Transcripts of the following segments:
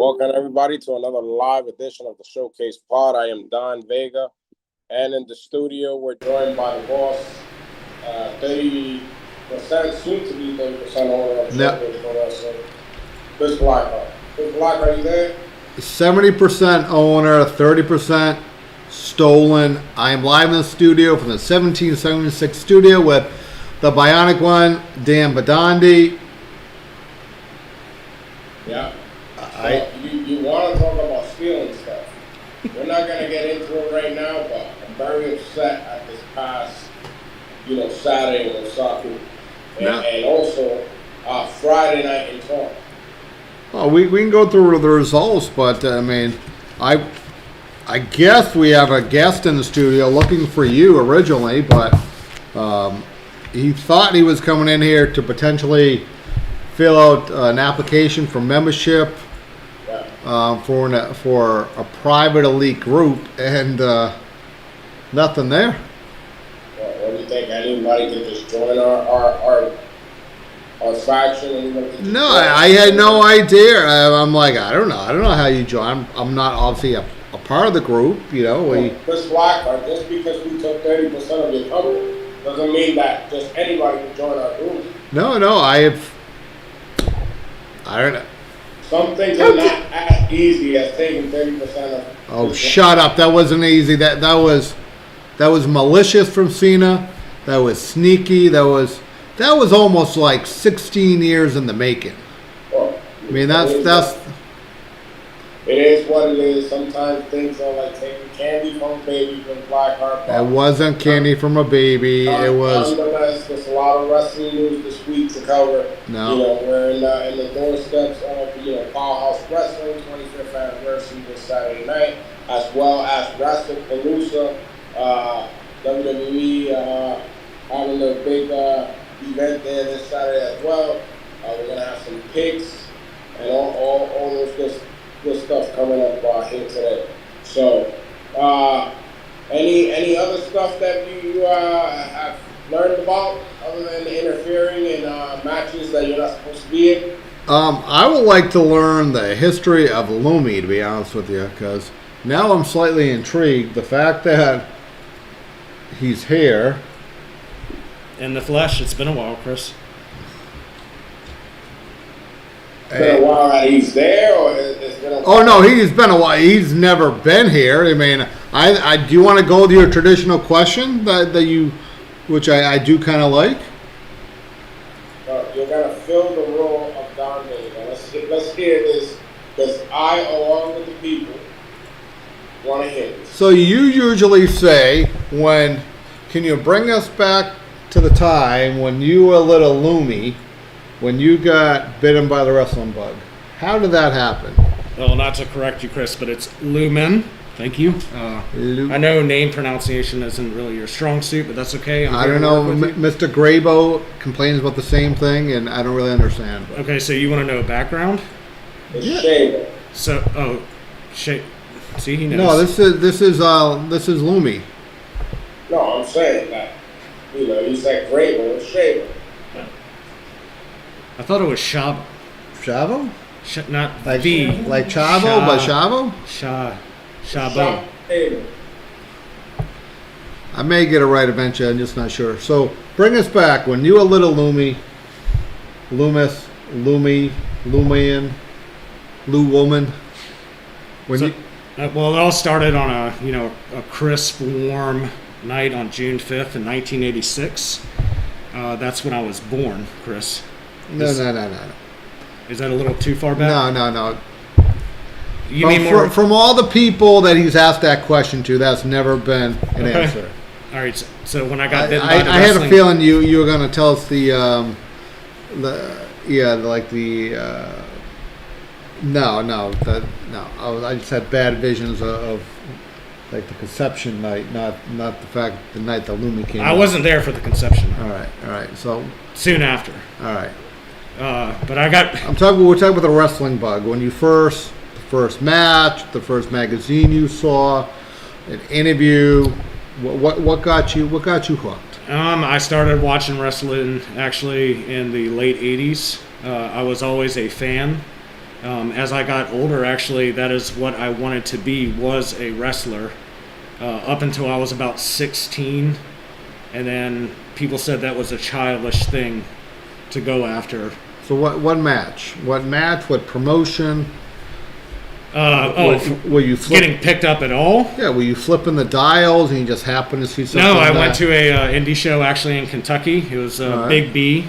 Welcome everybody to another live edition of the Showcase Pod. I am Don Vega, and in the studio we're joined by the boss, 30%, soon to be 30% owner of Showcase Pro Wrestling, Chris Blackheart. Chris Blackheart, are you there? 70% owner, 30% stolen. I am live in the studio from the 1776 studio with the Bionic One, Dan Badandi. Yeah. You want to talk about stealing stuff. We're not going to get into it right now, but I'm very upset at this past, Saturday in Woonsocket and also Friday night in Toronto. Well, we can go through the results, but I guess we have a guest in the studio looking for you originally, but he thought he was coming in here to potentially fill out an application for membership for a private elite group, and nothing there. Well, what do you think? Anybody can just join our faction? No, I had no idea. I'm like, I don't know how you join. I'm not obviously a part of the group, Chris Blackheart, just because we took 30% of your company doesn't mean that just anybody can join our group. No, I don't know. Some things are not as easy as taking 30% of. Oh, shut up! That wasn't easy. That was malicious from Cena. That was sneaky. That was almost like 16 years in the making. Well, that's. It is what it is. Sometimes things are like taking candy from a baby from Blackheart. It wasn't candy from a baby. It was. Nonetheless, there's a lot of wrestling news this week to cover. No. We're in the doorsteps of Powerhouse Wrestling 25th anniversary this Saturday night, as well as WrestlePalooza, WWE having a big event there this Saturday as well. We're gonna have some picks and all those good stuff coming up here today. So, any other stuff that you have learned about other than interfering in matches that you're not supposed to be in? I would like to learn the history of Lumi, to be honest with you, because now I'm slightly intrigued. The fact that he's here in the flesh. It's been a while, Chris. It's been a while that he's there, or it's been a while? Oh no, he's been a while. He's never been here. I do you want to go with your traditional question that you, which I do kind of like. You're gonna fill the role of Don Vega. Let's hear this, because I, along with the people, want to hear this. So you usually say, can you bring us back to the time when you were a little Lumi, when you got bitten by the wrestling bug? How did that happen? Well, not to correct you, Chris, but it's Lumen. Thank you. I know name pronunciation isn't really your strong suit, but that's okay. I don't know. Mr. Grabo complains about the same thing, and I don't really understand. But. Okay, so you want to know background? It's Shaver. So, See, he knows. No, this is Lumi. No, I'm saying that. You said Grabo, it's Shaver. I thought it was Shabo. Shavo? Not like V. Like Chavo, but Shavo? Shabo. I may get it right eventually. I'm just not sure. So bring us back when you were little Lumi, Loomis, Lumian, Lou Woman. Well, it all started on a crisp, warm night on June 5th in 1986. That's when I was born, Chris. No. Is that a little too far back? No. You mean more from all the people that he's asked that question to, that's never been an answer. All right. So when I got bitten by the I had a feeling you were going to tell us no. I just had bad visions of like the conception night, not the night the Lumi came. I wasn't there for the conception night. All right. So soon after. All right. But we're talking about the wrestling bug. When you the first match, the first magazine you saw, an interview, what got you hooked? I started watching wrestling actually in the late 80s. I was always a fan As I got older, actually, that is what I wanted to be, was a wrestler, up until I was about 16. And then people said that was a childish thing to go after. So what match? What match? What promotion? Were you getting picked up at all? Yeah, were you flipping the dials and you just happened to see something? No, I went to a indie show actually in Kentucky. It was Big B,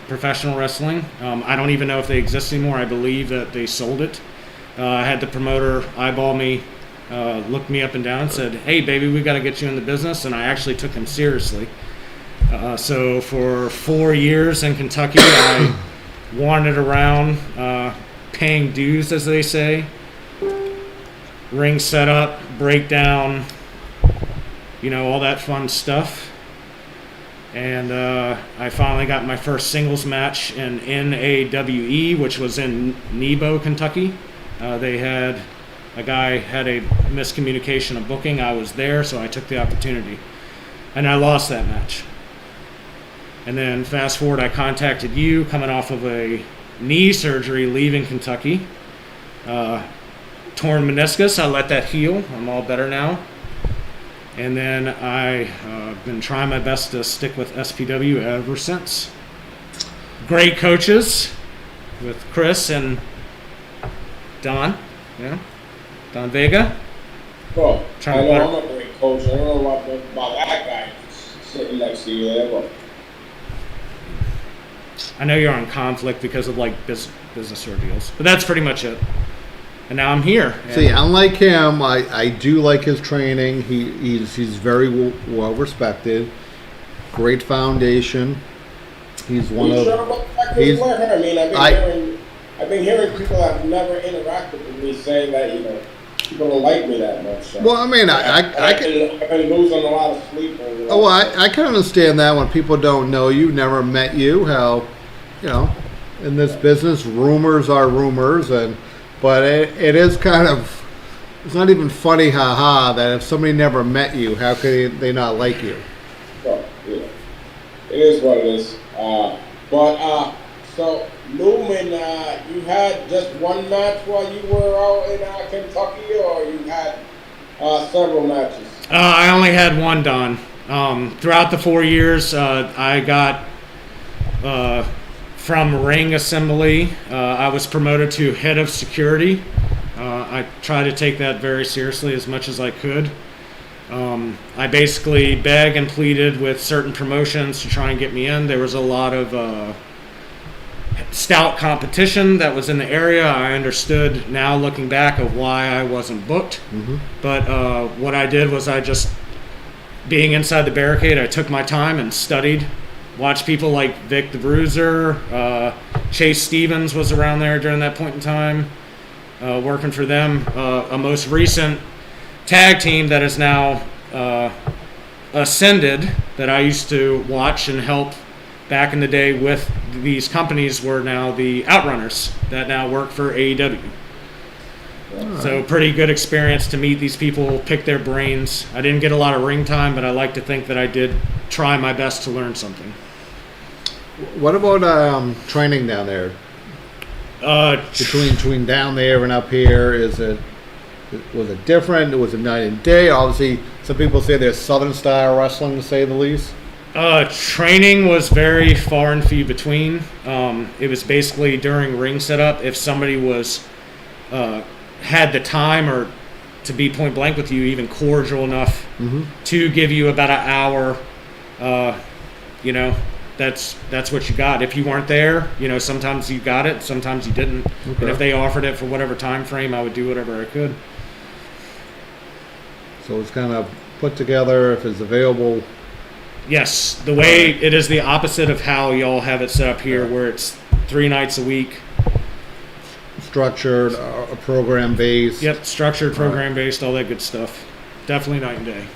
professional wrestling. I don't even know if they exist anymore. I believe that they sold it. I had the promoter eyeball me, looked me up and down and said, "Hey, baby, we got to get you in the business." And I actually took him seriously. So for 4 years in Kentucky, I wandered around paying dues, as they say. Ring setup, breakdown, all that fun stuff. And I finally got my first singles match in NAWE, which was in Nebo, Kentucky. A guy had a miscommunication of booking. I was there, so I took the opportunity. And I lost that match. And then fast forward, I contacted you coming off of a knee surgery leaving Kentucky. Torn meniscus, I let that heal. I'm all better now. And then I've been trying my best to stick with SPW ever since. Great coaches with Chris and Don, Don Vega. Well, I know I'm a great coach. I don't know about that guy sitting next to you there, but I know you're on conflict because of business ordeals, but that's pretty much it. And now I'm here. See, unlike him, I do like his training. He's very well respected. Great foundation. He's one of. Sure about that? I mean, I've been hearing people that have never interacted with me saying that people don't like me that much. So. Well, I mean, I've been losing a lot of sleep over that. Oh, well, I can understand that when people don't know you, never met you. How, in this business, rumors are rumors, but it is kind of, it's not even funny, that if somebody never met you, how could they not like you? Well, it is what it is. So Newman, you had just one match while you were out in Kentucky, or you had several matches? I only had one, Don. Throughout the 4 years, I got from ring assembly. I was promoted to head of security. I tried to take that very seriously as much as I could. I basically begged and pleaded with certain promotions to try and get me in. There was a lot of stout competition that was in the area. I understood now, looking back, of why I wasn't booked. Mm-hmm. But what I did was being inside the barricade, I took my time and studied. Watched people like Vic the Bruiser, Chase Stevens was around there during that point in time, working for them. A most recent tag team that is now ascended, that I used to watch and help back in the day with these companies, were now the Outrunners that now work for AEW. Right. So pretty good experience to meet these people, pick their brains. I didn't get a lot of ring time, but I like to think that I did try my best to learn something. What about training down there? Between down there and up here, was it different? Was it night and day? Obviously, some people say there's Southern style wrestling, to say the least. Training was very far and few between. It was basically during ring setup. If somebody had the time, or to be point blank with you, even cordial enough to give you about an hour, that's what you got. If you weren't there, sometimes you got it, sometimes you didn't. Okay. And if they offered it for whatever time frame, I would do whatever I could. So it's kind of put together if it's available. Yes, the way it is the opposite of how y'all have it set up here, where it's 3 nights a week. Structured, program based. Yep, structured, program based, all that good stuff. Definitely night and day.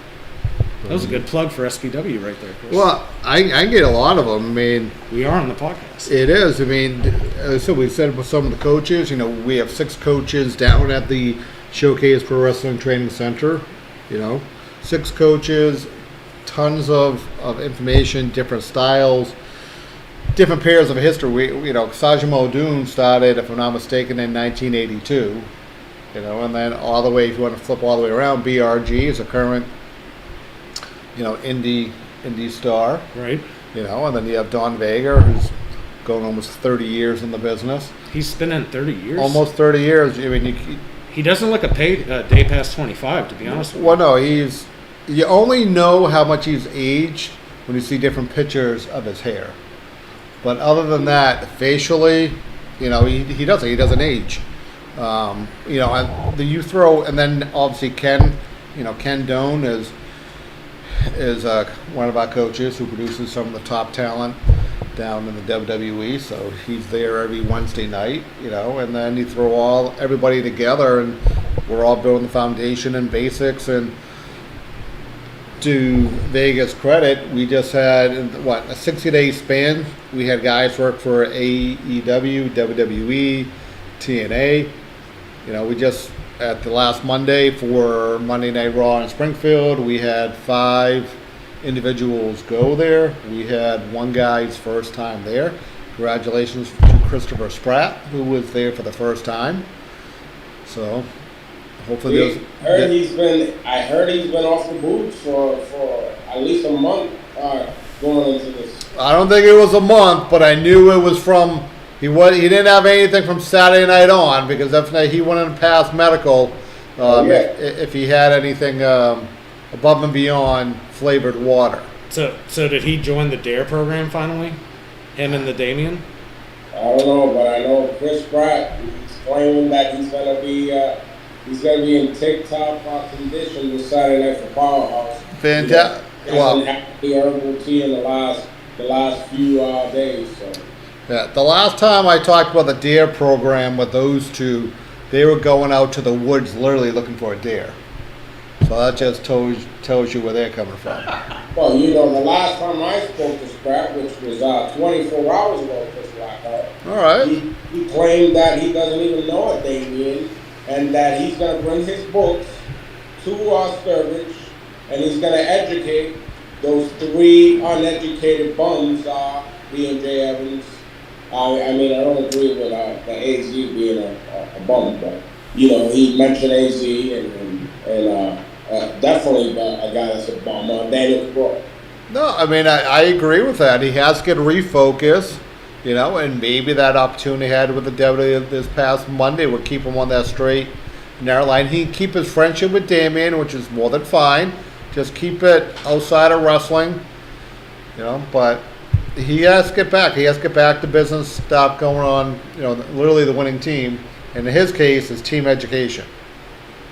That was a good plug for SPW right there, Chris. Well, I get a lot of them. I mean, we are on the podcast. It is. I mean, so we said with some of the coaches, we have 6 coaches down at the Showcase Pro Wrestling Training Center. 6 coaches, tons of information, different styles. different periods of history. Sajid Muldoon started, if I'm not mistaken, in 1982. And then all the way, if you want to flip all the way around, BRG is a current, indie star. Right. And then you have Don Vega, who's going almost 30 years in the business. He's been in 30 years? Almost 30 years. I mean, he doesn't look a day past 25, to be honest with you. Well, no, you only know how much he's aged when you see different pictures of his hair. But other than that, facially, he doesn't age. And then obviously Ken Doan is one of our coaches who produces some of the top talent down in the WWE, so he's there every Wednesday night, and then you throw everybody together, and we're all building the foundation and basics. And to Vega's credit, we just had a 60-day span. We had guys work for AEW, WWE, TNA. We just at the last Monday for Monday Night Raw in Springfield, we had 5 individuals go there. We had one guy's first time there. Congratulations to Christopher Spratt, who was there for the first time. So hopefully I heard he's been off the boots for at least a month going into this. I don't think it was a month, but I knew it was from he didn't have anything from Saturday night on, because definitely he wouldn't pass medical if he had anything above and beyond flavored water. So did he join the DARE program finally? Him and the Damien? I don't know, but I know Chris Pratt. He's claiming that he's gonna be in tip-top condition this Saturday night for Powerhouse. Fantastic. He hasn't had the herbal tea in the last few days. So. Yeah, the last time I talked about the DARE program with those two, they were going out to the woods literally looking for a deer. So that just tells you where they're coming from. Well, the last time I spoke to Spratt, which was 24 hours ago, Chris Blackheart, all right, he claimed that he doesn't even know a Damien, and that he's going to bring his books to Sturbridge, and he's going to educate those 3 uneducated bums, being Jay Evans. I don't agree with the AZ being a bum, but he mentioned AZ and definitely a guy that's a bum. Daniel Crow. No, I agree with that. He has to get refocused, and maybe that opportunity he had with the WWE this past Monday would keep him on that straight narrow line. He'd keep his friendship with Damien, which is more than fine. Just keep it outside of wrestling, but he has to get back. He has to get back to business, stop going on, literally the winning team. And in his case, it's team education.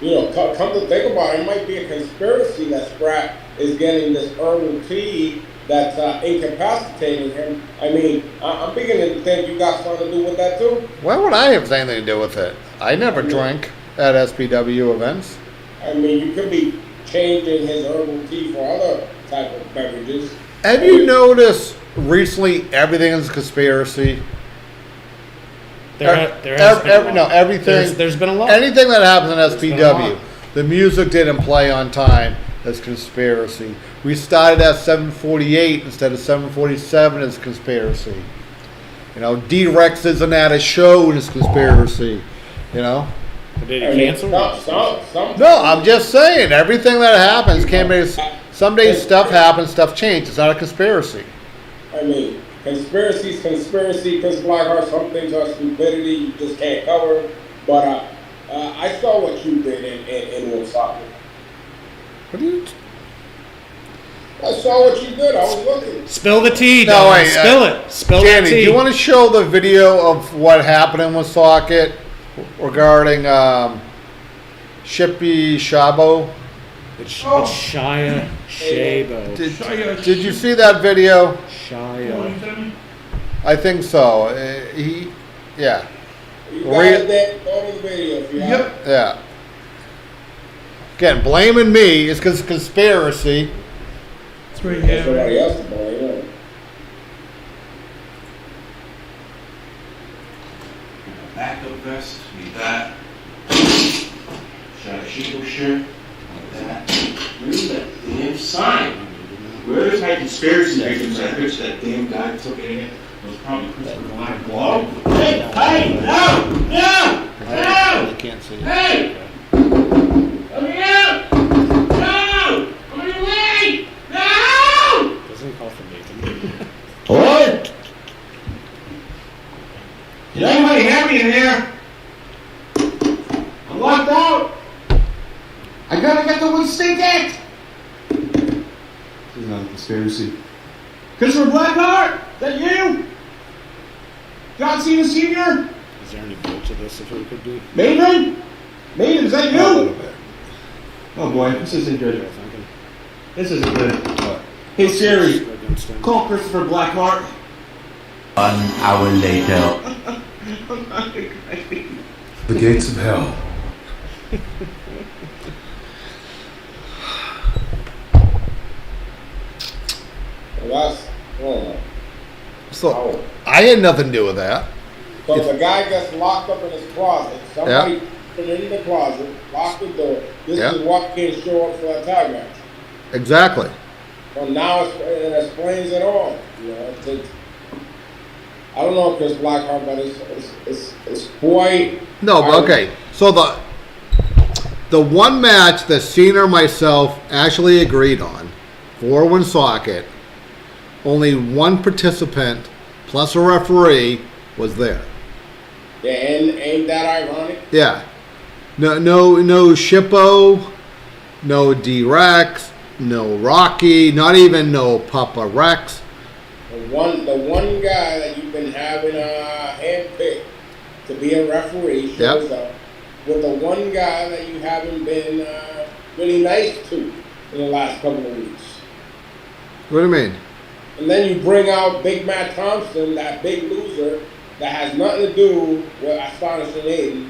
Come to think about it, it might be a conspiracy that Spratt is getting this herbal tea that's incapacitating him. I'm beginning to think you got something to do with that too. Why would I have anything to do with it? I never drank at SPW events. You could be changing his herbal tea for other type of beverages. Have you noticed recently everything is a conspiracy? Everything. There's been a lot. Anything that happens in SPW, the music didn't play on time. That's conspiracy. We started at 7:48 instead of 7:47 as conspiracy. D-Rex isn't at a show as conspiracy. Did he cancel? No, I'm just saying everything that happens can be. Some days stuff happens, stuff changes. It's not a conspiracy. Conspiracy is conspiracy, Chris Blackheart. Some things are stupidity you just can't cover. But I saw what you did in Woonsocket. What do you? I saw what you did. I was looking. Spill the tea. No, wait. Spill it. Spill Danny, the tea. do you want to show the video of what happened in Woonsocket regarding Shippy Shabo? It's Shia Shabo. Did you see that video? Shia. I think so. You got it there. Go to the video if you have it. Yeah. Again, blaming me is because conspiracy. That's where you There's have somebody it. else to blame. Backup vest, need that. Shadashiko shirt, like that. Where's that damn sign? Where's my conspiracy victims? I bitch that damn guy took it in. was probably Christopher Black Glove. Hey, no! They can't see it. Hey! Let me out! No! I'm on your way! No! Doesn't call for Nathan. What? Did anybody have me in here? I'm locked out. I gotta get the Woonsocket. This is not a conspiracy. Christopher Blackheart, is that you? John Cena Sr.? Is there any build to this if it could be? Maiden? Maiden, is that A little you? bit. Oh boy, this isn't good. Thinking. This isn't good. What? Hey Siri, Against him. call Christopher Blackheart. 1 hour later. I'm not crazy. The gates of hell. Well, that's, So I had nothing to do with that. So if a guy gets locked up in his closet, somebody put him in the closet, locked the door, this Yeah. is what can show up for that tag match. Exactly. Well, now it explains it all. You know, I don't know if Chris Blackheart, but it's quite. No, but okay. So the one match that Cena and myself actually agreed on for Woonsocket, only one participant plus a referee was there. Yeah, and ain't that ironic? Yeah. No Shippo, no D-Rex, no Rocky, not even no Papa Rex. The one guy that you've been having handpicked to be a referee shows up with the one guy that you haven't been really nice to in the last couple of weeks. What do you mean? And then you bring out Big Matt Thompson, that big loser that has nothing to do with Astonishing Aiden,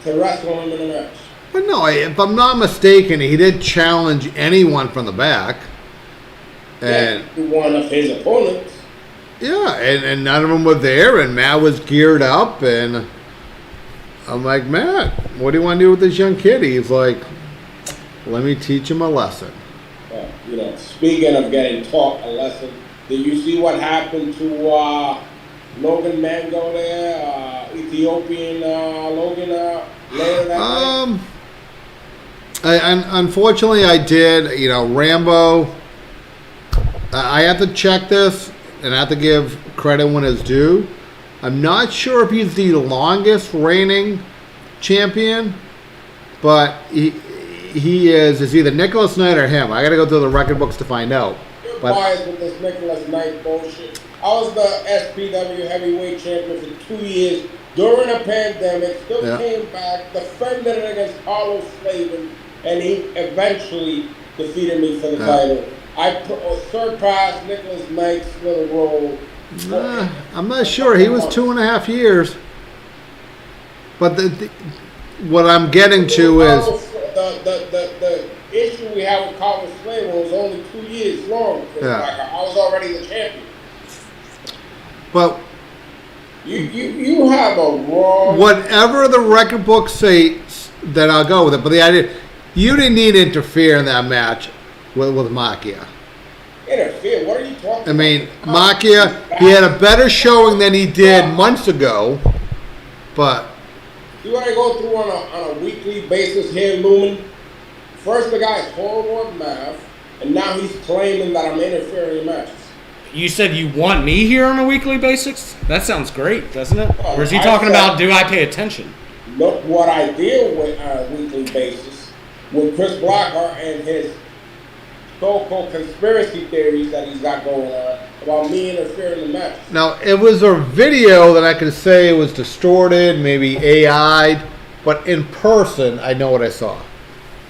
to wrestle him in a match. But no, if I'm not mistaken, he did challenge anyone from the back. And yeah, one of his opponents. yeah, and none of them were there, and Matt was geared up, and I'm like, Matt, what do you want to do with this young kid? He's like, let me teach him a lesson. You know, speaking of getting taught a lesson, did you see what happened to Logan Mango there, Ethiopian Logan later that night? Unfortunately, I did. You know, Rambo. I have to check this, and I have to give credit when it's due. I'm not sure if he's the longest reigning champion, but he is. It's either Nicholas Knight or him. I got to go through the record books to find out. You're But biased with this Nicholas Knight bullshit. I was the SPW heavyweight champion for 2 years during a pandemic. Still came back, defended it against Carlos Slavin, and he eventually defeated me for the title. I surpassed Nicholas Knight's little role. I'm not sure. He was 2.5 years. But what I'm getting to is the issue we have with Carlos Slavin was only 2 years long. I was already the champion. But you have a wrong. whatever the record books say, then I'll go with it. But the idea, you didn't need to interfere in that match with Makia. Interfere? What are you talking about? I mean, Makia, he had a better showing than he did months ago. But see what I go through on a weekly basis here, Lumen? First, the guy's horrible at math, and now he's claiming that I'm interfering in matches. You said you want me here on a weekly basis? That sounds great, doesn't it? Or is he I talking said- about do I pay attention? Look what I deal with on a weekly basis with Chris Blackheart and his so-called conspiracy theories that he's got going on about me interfering in matches. now, it was a video that I could say was distorted, maybe AI'd, but in person, I know what I saw.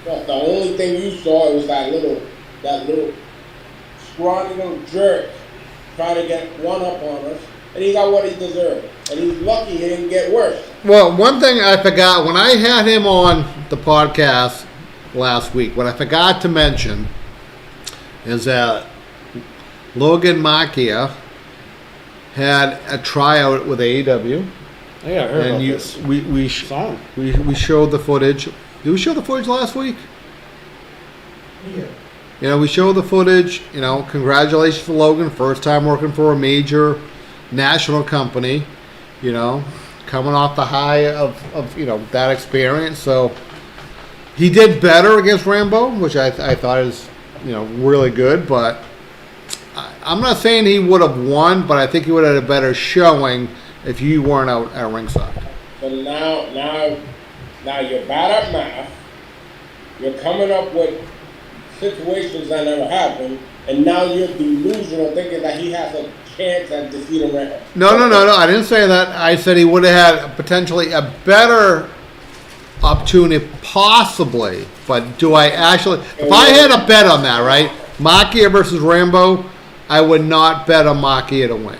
But the only thing you saw was that little scrawny little jerk trying to get one up on us, and he got what he deserved. And he's lucky he didn't get worse. Well, one thing I forgot, when I had him on the podcast last week, what I forgot to mention is that Logan Makia had a tryout with AEW. Oh, yeah, I heard about And this. we Song. showed the footage. Did we show the footage last week? Yeah. You know, we showed the footage. You know, congratulations to Logan, first time working for a major national company, you know, coming off the high of that experience. So he did better against Rambo, which I thought is, really good. But I'm not saying he would have won, but I think he would have had a better showing if you weren't out at ringside. So now you're bad at math. You're coming up with situations that never happened, and now you're delusional thinking that he has a chance at defeating Rambo. No. I didn't say that. I said he would have had potentially a better opportunity, possibly. But do I actually? If I had a bet on that, right? Machia versus Rambo, I would not bet on Machia to win.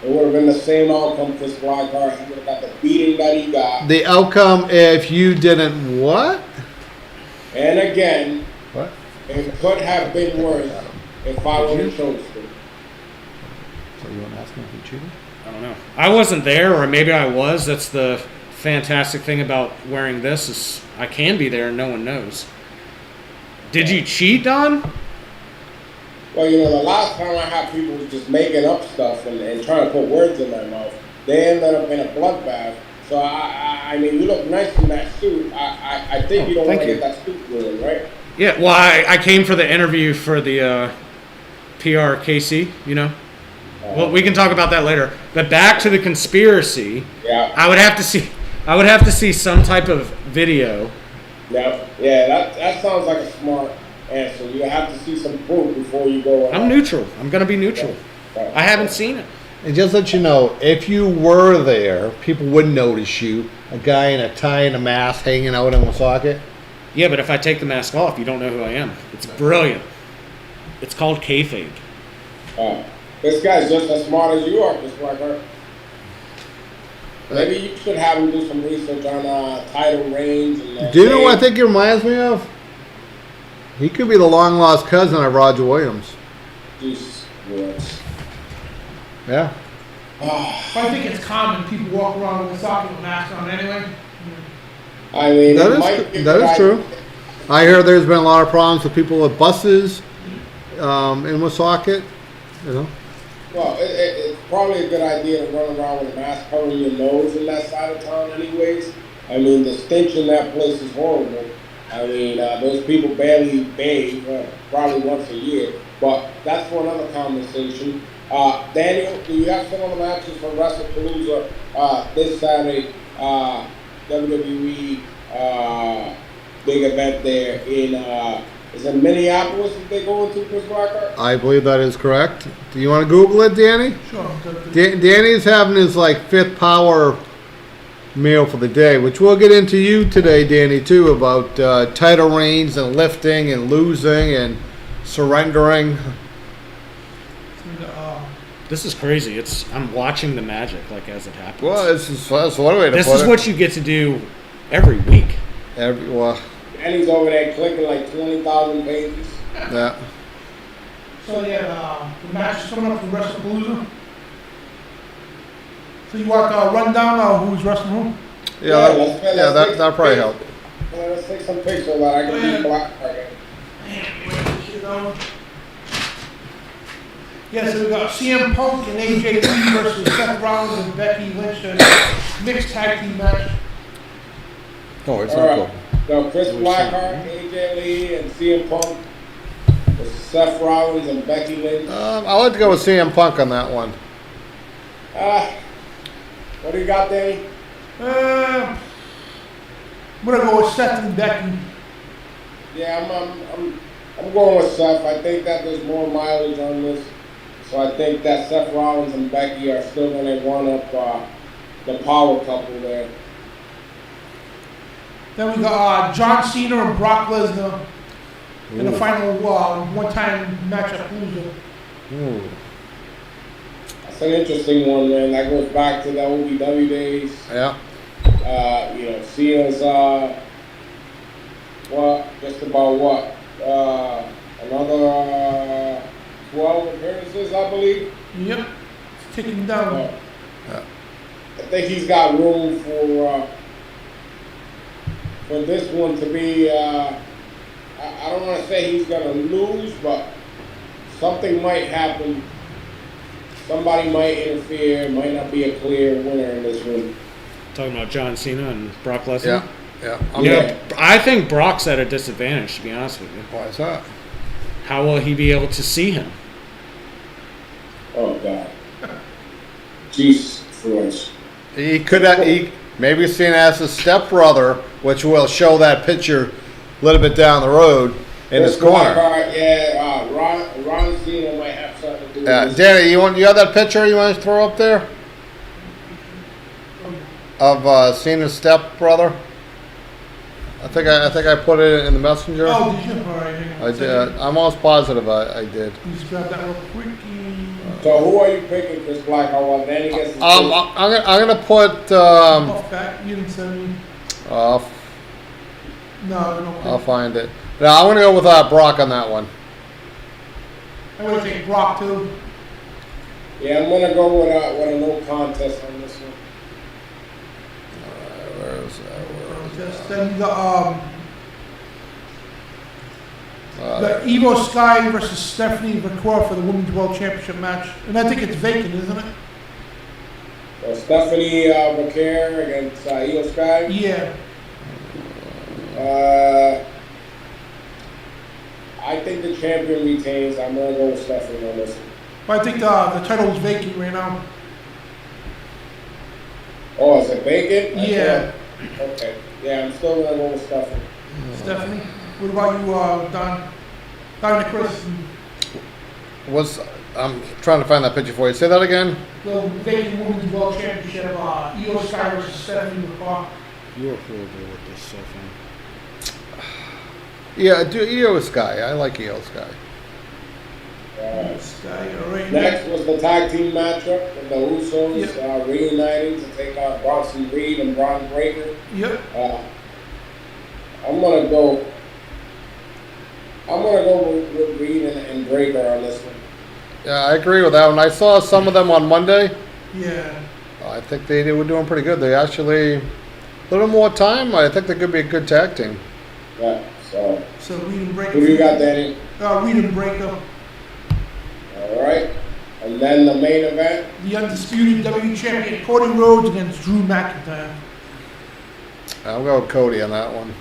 It would have been the same outcome for Blackheart. He would have got the beating that he got. The outcome if you didn't what? And again, What? it could have been worse if I would have chosen to. So you want to ask him if he cheated? I don't know. I wasn't there, or maybe I was. That's the fantastic thing about wearing this is I can be there and no one knows. Did you cheat, Don? Well, the last time I had people just making up stuff and trying to put words in my mouth, they ended up in a bloodbath. So, I mean, you look nice in that suit. I think you don't want to get that suit ruined, right? Yeah, well, I came for the interview for the PRKC, Well, we can talk about that later. But back to the conspiracy. Yeah. I would have to see some type of video. Yeah, that sounds like a smart answer. You have to see some proof before you go. I'm neutral. I'm going to be neutral. Yeah. I haven't seen it. And just let you know, if you were there, people wouldn't notice you. A guy in a tie and a mask hanging out in Woonsocket. Yeah, but if I take the mask off, you don't know who I am. It's brilliant. It's called kayfabe. This guy's just as smart as you are, Mr. Blackheart. Maybe you should have him do some research on title reigns. And Do you know what I think he reminds me of? He could be the long-lost cousin of Roger Williams. Jesus Christ. Yeah. I think it's common people walk around with a socket with masks on anyway. I mean, That is true. I hear there's been a lot of problems with people with buses in Woonsocket. Well, it's probably a good idea to run around with a mask covering your nose in that side of town anyways. I mean, the stench in that place is horrible. I mean, those people barely bathe, probably once a year. But that's for another conversation. Daniel, do you have some of the matches for WrestlePalooza this Saturday? WWE big event there in is it Minneapolis that they go into, Chris Blackheart? I believe that is correct. Do you want to Google it, Danny? Sure. Danny's having his fifth power meal for the day, which we'll get into you today, Danny, too, about title reigns and lifting and losing and surrendering. This is crazy. I'm watching the magic as it happens. Well, that's one way to this put is it. what you get to do every week. And he's over there clicking 20,000 pages. Yeah. So the match is coming up for WrestlePalooza. So you want a rundown of who's wrestling who? Yeah, that'll probably help. Let's take some pictures of that. I can be Blackheart. Yeah, so we got CM Punk and AJ Lee versus Seth Rollins and Becky Lynch, a mixed tag team match. Oh, it's All not right. So Chris Blackheart, AJ Lee, and CM Punk versus Seth Rollins and Becky Lynch. I'll have to go with CM Punk on that one. What do you got, Danny? I'm gonna go with Seth and Becky. Yeah, I'm going with Seth. I think that there's more mileage on this. So I think that Seth Rollins and Becky are still going to run up the power couple there. Then we got John Cena and Brock Lesnar in the final one-time match at Palooza. That's an interesting one, man. That goes back to the OVW days. Yeah. Cena's just about another 12 appearances, I believe. Yep, it's ticking down. I think he's got room for this one to be. I don't want to say he's gonna lose, but something might happen somebody might interfere. Might not be a clear winner in this one. Talking about John Cena and Brock Lesnar. Yeah. Yeah, I think Brock's at a disadvantage, to be honest with you. Why is that? How will he be able to see him? Oh God. Jesus Christ. He could have. He maybe seen as his stepbrother, which will show that picture a little bit down the road in his corner. Yeah, Ron Cena might have something to do with this. Danny, you have that picture you want to throw up there of Cena's stepbrother? I think I put it in the messenger. Oh, did you? All right, hang on. I did. I'm almost positive I did. Just grab that real quick. So who are you picking, Chris Black? Well, Danny gets his I'm gonna put. Off back. You didn't send me. Uh, No, I'll find it. No, I'm gonna go with Brock on that one. I'm gonna take Brock too. Yeah, I'm gonna go with a no contest on this one. Where is that? Then you got the Evo Sky versus Stephanie McCraw for the Women's World Championship match, and I think it's vacant, isn't it? So Stephanie McCare against Io Sky. Yeah. I think the champion retains. I'm gonna go with Stephanie on this one. But I think the title is vacant right now. Oh, is it vacant? Yeah. Okay. Yeah, I'm still gonna go with Stephanie. Stephanie, what about you, Don? Dr. Chris, I'm trying to find that picture for you. Say that again. the vacant Women's World Championship, Io Sky versus Stephanie McCraw. You're horrible with this cell phone. Yeah, do EO Sky. I like EO Sky. Sky, all right. Next was the tag team matchup with the Usos reuniting to take on Bronson Reed and Braun Breaker. Yep. I'm gonna go with Reed and Breaker on this one. Yeah, I agree with that one. I saw some of them on Monday. Yeah. I think they were doing pretty good. They actually a little more time. I think they could be a good tag team. Yeah. So Reed and Breaker. Who do you got, Danny? Reed and Breaker. All right. And then the main event. The undisputed WWE champion Cody Rhodes against Drew McIntyre. I'll go with Cody on that one.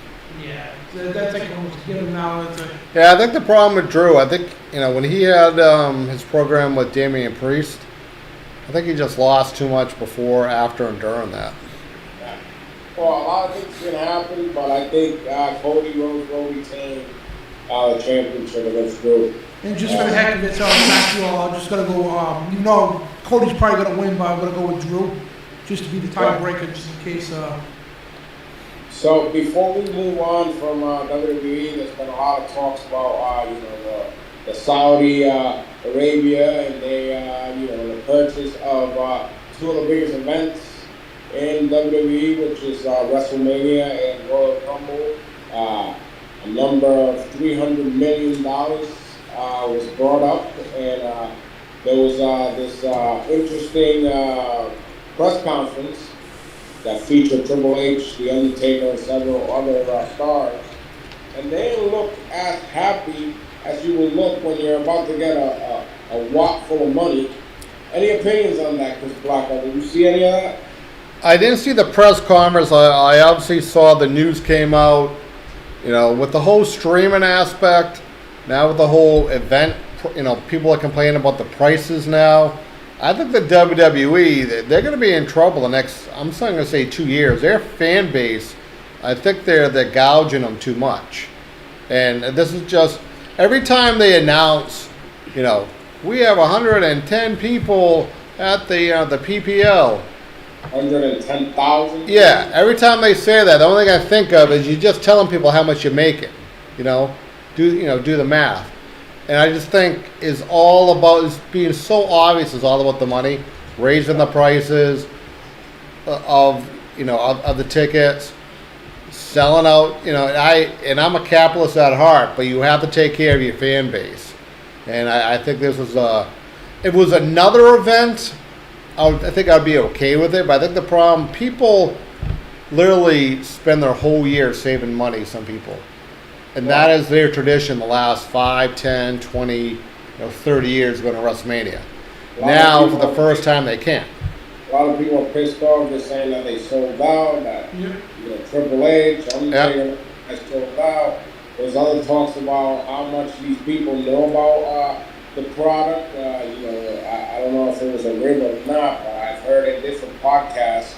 Yeah, that's like almost given now. Yeah, I think the problem with Drew, I think, when he had his program with Damian Priest, I think he just lost too much before, after, and during that. Yeah. Well, a lot of things can happen, but I think Cody Rhodes will retain the championship against Drew. And just for the heck of it, so I'm just gonna go. Cody's probably gonna win, but I'm gonna go with Drew, just to be the tiebreaker, just in case. So before we move on from WWE, there's been a lot of talks about the Saudi Arabia and the purchase of two of the biggest events in WWE, which is WrestleMania and Royal Rumble. A number of $300 million was brought up, and there was this interesting press conference that featured Triple H, The Undertaker, and several other stars. And they didn't look as happy as you would look when you're about to get a wad full of money. Any opinions on that, Chris Blackheart? Did you see any of that? I didn't see the press conference. I obviously saw the news came out, with the whole streaming aspect. Now with the whole event, people are complaining about the prices now. I think the WWE, they're going to be in trouble the next, I'm not going to say 2 years. Their fan base, I think they're gouging them too much. And this is just, every time they announce, we have 110 people at the PPL. 110,000? Yeah, every time they say that, the only thing I think of is you're just telling people how much you're making. Do the math. And I just think it's being so obvious. It's all about the money, raising the prices of the tickets, selling out. I'm a capitalist at heart, but you have to take care of your fan base. And I think this was if it was another event, I think I'd be okay with it. But I think the problem, people literally spend their whole year saving money. Some people. And that is their tradition the last 5, 10, 20, 30 years going to WrestleMania. Now, for the first time, they can't. A lot of people are pissed off. They're saying that they sold out. That Triple H, Undertaker, has sold out. There's other talks about how much these people know about the product. I don't know if it was a rib or not, but I've heard in different podcasts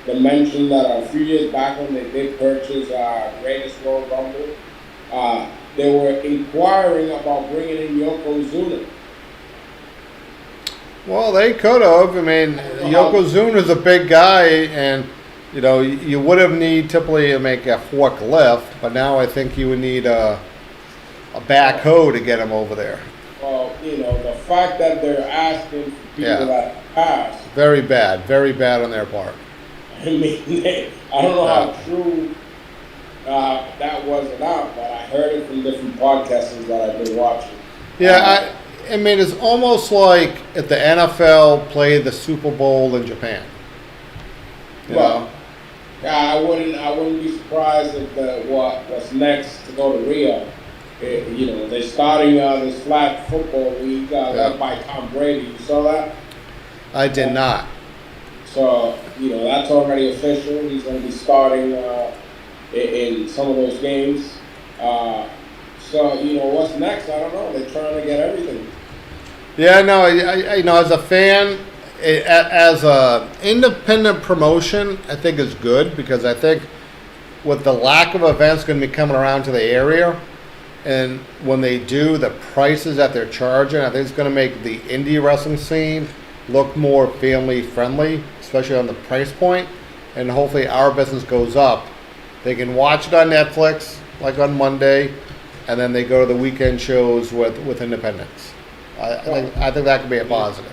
the mention that a few years back when they did purchase Greatest Royal Rumble, they were inquiring about bringing in Yokozuna. Well, they could have. I mean, Yokozuna's a big guy, and you would have need typically to make a forklift, but now I think you would need a backhoe to get him over there. Well, the fact that they're asking for people that pass. Very bad on their part. I mean, I don't know how true that was or not, but I heard it from different podcasters that I've been watching. Yeah, I mean, it's almost like if the NFL played the Super Bowl in Japan. You know? I wouldn't be surprised if what's next to go to Rio. They're starting this flag football league led by Tom Brady. You saw that? I did not. So that's already official. He's going to be starting in some of those games. So what's next? I don't know. They're trying to get everything. Yeah, no, I as a fan, as a independent promotion, I think is good because I think with the lack of events going to be coming around to the area, and when they do, the prices that they're charging, I think it's going to make the indie wrestling scene look more family friendly, especially on the price point, and hopefully our business goes up. They can watch it on Netflix, like on Monday, and then they go to the weekend shows with independents. I think that could be a positive.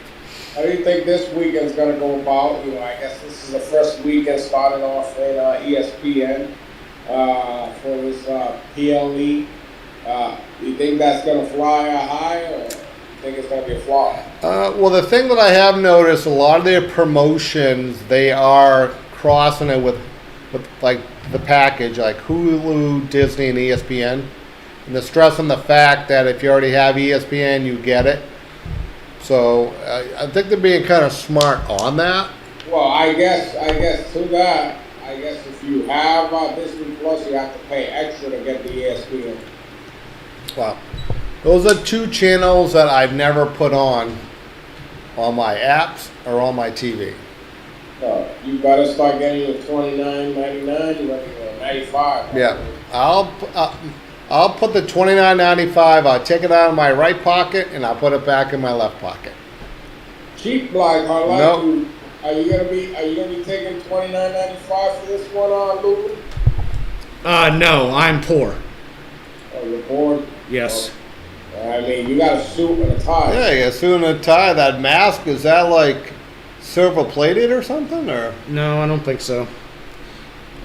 How do you think this weekend's going to go about? I guess this is the first weekend starting off in ESPN for this PLE. Do you think that's going to fly high, or do you think it's going to be a flop? Well, the thing that I have noticed, a lot of their promotions, they are crossing it with like the package, like Hulu, Disney, and ESPN. And they're stressing the fact that if you already have ESPN, you get it. So I think they're being kind of smart on that. Well, I guess to that, if you have Disney Plus, you have to pay extra to get the ESPN. Wow. Those are two channels that I've never put on my apps or on my TV. You better start getting your $29.99, $95. Yeah, I'll put the $29.95. I'll take it out of my right pocket and I'll put it back in my left pocket. Cheap, Blackheart. Nope. Are you gonna be taking $29.95 for this one, Lou? No, I'm poor. Oh, you're bored? Yes. I mean, you got a suit and a tie. Yeah, you got a suit and a tie. That mask, is that like silver plated or something? Or No, I don't think so.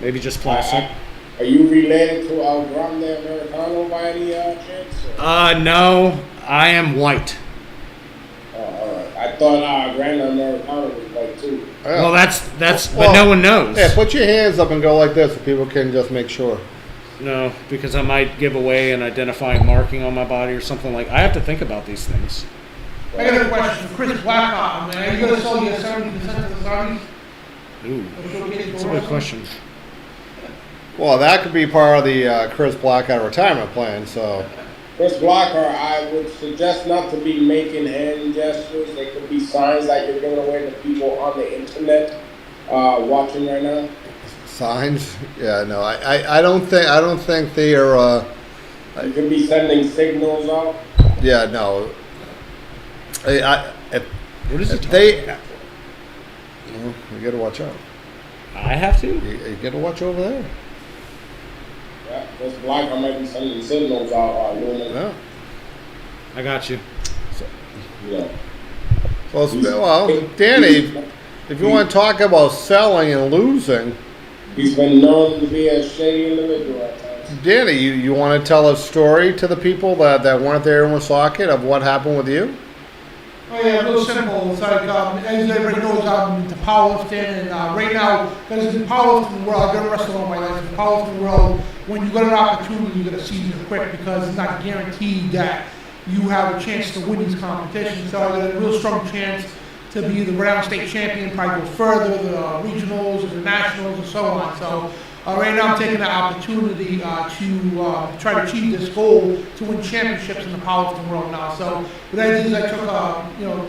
Maybe just plastic. Are you related to El Grande Americano by any chance? No, I am white. Oh, all right. I thought Grande Americano was white too. Yeah. Well, that's but no one knows. Yeah, put your hands up and go like this so people can just make sure. No, because I might give away an identifying marking on my body or something like. I have to think about these things. I got a question for Chris Blackheart, man. Are you going to sell your 70% of the Saudis? Ooh, that's a good question. Well, that could be part of the Chris Blackheart retirement plan. So, Chris Blackheart, I would suggest not to be making hand gestures. They could be signs that you're giving away to people on the internet watching right now. signs? Yeah, no, I don't think they are. You could be sending signals out. Yeah, no. What is it? You gotta watch out. I have to? You gotta watch over there. Yeah, this Blackheart might be sending signals out. No. I got you. Yeah. Well, Danny, if you want to talk about selling and losing, he's been known to be a shady individual at times. Danny, you want to tell a story to the people that weren't there in Woonsocket of what happened with you? Oh yeah, real simple. It's like, as everybody knows, I'm into powerlifting, and right now, because in the powerlifting world, I've been wrestling all my life. In the powerlifting world, when you get an opportunity, you got to seize it quick because it's not guaranteed that you have a chance to win these competitions. So I got a real strong chance to be the Rhode Island State champion, probably go further, the regionals and the nationals and so on. So right now I'm taking the opportunity to try to achieve this goal to win championships in the powerlifting world now. So what I did is I took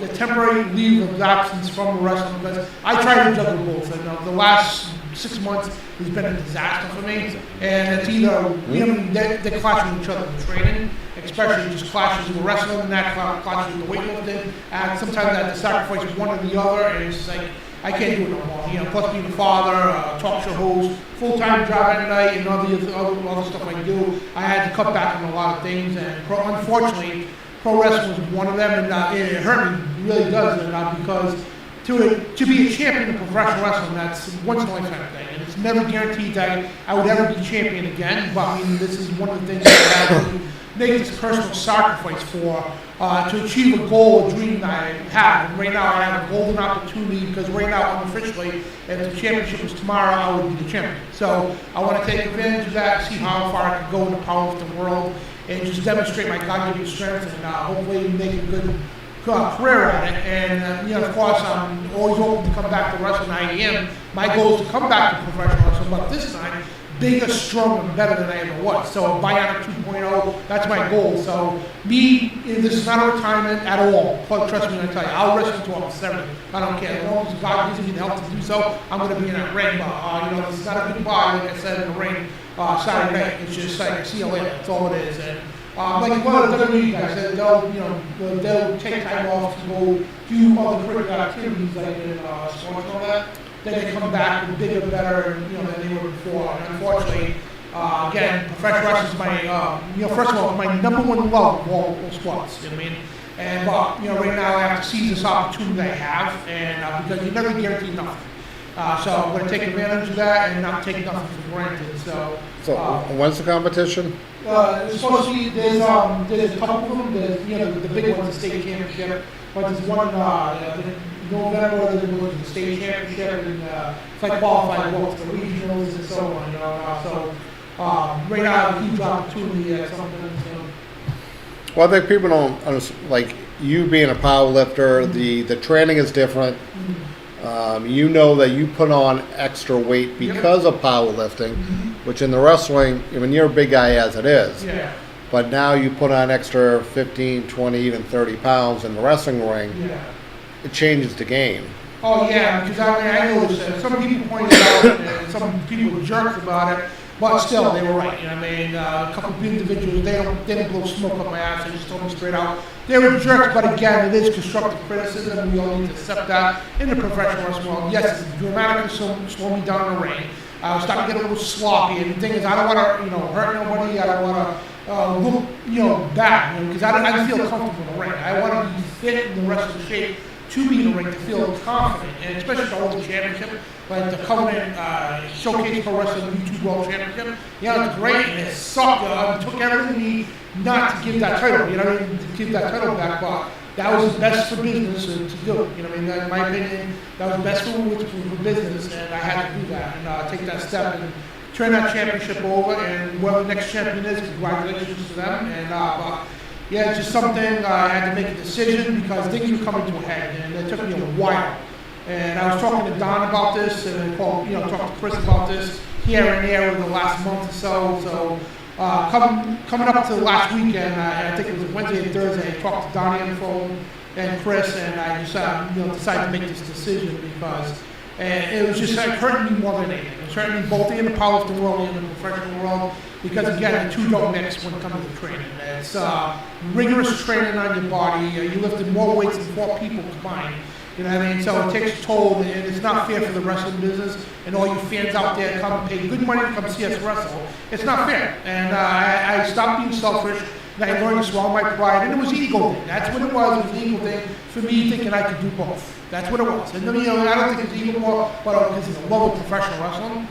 a temporary leave of absence from wrestling because I tried to juggle both. And the last 6 months has been a disaster for me. And it's either they clash with each other in training, especially just clashes with wrestling and that clashes with the weightlifting. And sometimes I have to sacrifice one or the other, and it's like I can't do it no more. Plus being a father, talk show host, full-time job at night, and other stuff I do, I had to cut back on a lot of things. And unfortunately, pro wrestling was one of them, and it hurt me. It really does, because to be a champion in professional wrestling, that's once in a lifetime thing, and it's never guaranteed that I would ever be champion again. But I mean, this is one of the things that I have to make this personal sacrifice for to achieve a goal, a dream that I have. And right now, I have a golden opportunity because right now, unofficially, if the championship was tomorrow, I would be the champion. So I want to take advantage of that, see how far I can go in the powerlifting world, and just demonstrate my God-given strength, and hopefully make a good career at it. And of course, I'm always open to come back to wrestling. I am. My goal is to come back to professional wrestling, but this time, bigger, stronger, and better than I ever was. So Bionic 2.0, that's my goal. So this is not a retirement at all. Trust me when I tell you, I'll wrestle until I'm 70. I don't care. As long as God gives me the help to do so, I'm going to be in that ring. But this is not a goodbye, like I said, in the ring Saturday night. It's just like, see you later. That's all it is. And like one of the WWE guys said, they'll take time off to go do other critical activities like in sports and all that. Then they come back and bigger, better, than they were before. And unfortunately, again, professional wrestling is my, first of all, my number one love of all sports. You know what I mean? And right now I have to seize this opportunity I have, and because you never guarantee nothing. So I'm going to take advantage of that and not take nothing for granted. So when's the competition? It's supposed to be, there's a couple of them. There's, the big one's the state championship, but there's one November, there's going to the state championship, and if I qualify, go to the regionals and so on. So right now, I have a huge opportunity at something. Well, I think people don't understand, like you being a power lifter, the training is different. You know that you put on extra weight because of powerlifting, which in the wrestling, I mean, you're a big guy as it is. Yeah. But now you put on extra 15, 20, even 30 pounds in the wrestling ring. Yeah. It changes the game. Oh, yeah, because I noticed that some people pointed out, and some people were jerks about it, but still, they were right. A couple of individuals, they didn't blow smoke up my ass. They just told me straight out. They were jerks, but again, it is constructive criticism, and we all need to accept that in the professional wrestling world. Yes, it's dramatically slow me down in the ring. I was starting to get a little sloppy, and the thing is, I don't want to, hurt nobody. I don't want to look, bad, because I feel comfortable in the ring. I want to be fit in the rest of the shape to be in the ring, to feel confident, and especially to hold the championship, like the Covenant Showcase Pro Wrestling YouTube World Championship. It's great, and it sucked. It took everything not to give that title, to give that title back, but that was best for business to do it. In my opinion, that was best for business, and I had to do that and take that step and turn that championship over. And whoever the next champion is, congratulations to them. And it's just something I had to make a decision because things were coming to a head, and it took me a while. And I was talking to Don about this, and talked to Chris about this here and there over the last month or so. So coming up to the last weekend, I think it was Wednesday and Thursday, I talked to Donnie on the phone and Chris, and I just decided to make this decision because it was just hurting me more than anything. It was hurting me both in the powerlifting world and in the professional world. Because again, the two don't mix when it comes to training. It's rigorous training on your body. You're lifting more weights than 4 people combined. So it takes a toll, and it's not fair for the wrestling business. And all you fans out there come and pay good money to come see us wrestle. It's not fair. And I stopped being selfish, and I learned to swallow my pride. And it was an ego thing. That's what it was. It was an ego thing for me thinking I could do both. That's what it was. And I don't think it's ego more, but because it's a love of professional wrestling.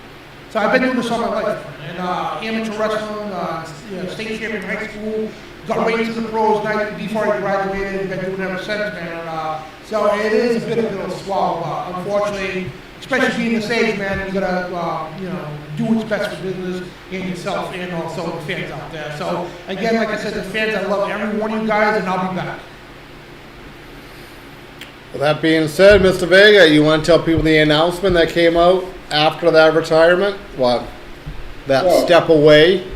So I've been doing this all my life, and amateur wrestling, state champion in high school, got right into the pros before I graduated, and been doing it ever since, man. So it is a bit of a swallow. Unfortunately, especially being this age, man, you gotta, do what's best for business and yourself and also the fans out there. So, again, like I said, the fans, I love every one of you guys, and I'll be back. With that being said, Mr. Vega, you want to tell people the announcement that came out after that retirement? What? That Well, step away,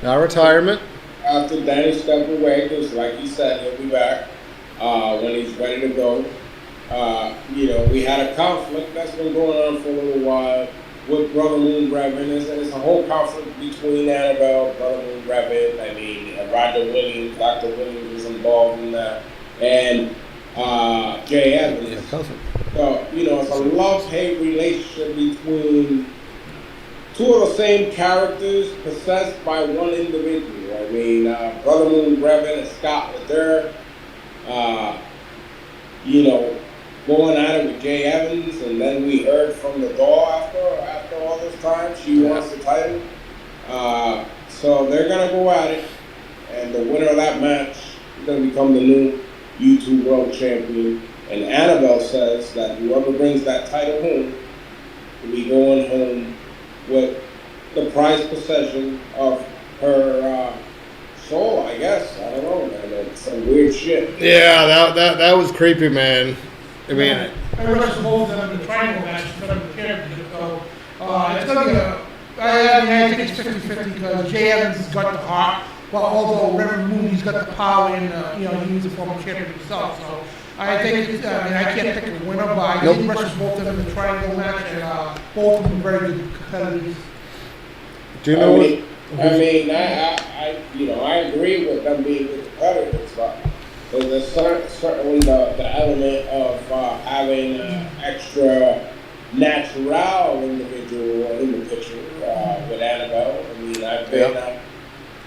not retirement? after Danny stepped away, because like he said, he'll be back when he's ready to go. We had a conflict that's been going on for a little while with Brother Moon Revan. There's a whole conflict between Annabelle, Brother Moon Revan. I mean, Roger Williams, Dr. Williams was involved in that, and Jay Evans. Yeah, cousin. So, it's a love-hate relationship between two of the same characters possessed by one individual. I mean, Brother Moon Revan and Scott Ladeur, going at it with Jay Evans, and then we heard from the doll after all this time. She wants the title. So they're going to go at it, and the winner of that match is going to become the new YouTube World Champion. And Annabelle says that whoever brings that title home will be going home with the prized possession of her soul, I guess. I don't know, man. It's some weird shit. Yeah, that was creepy, man. I mean, I wrestled both of them in the triangle match for the championship, so it's going to be I think it's 50-50 because Jay Evans has got the heart, while although Reverend Mooney's got the power and, he's a former champion himself, so I think it's, I can't pick a winner, but I did wrestle both of them in the triangle match, and both of them very good competitors. do you know what? I agree with them being good competitors, but there's certainly the element of having an extra natural individual in the picture with Annabelle. I mean, I've been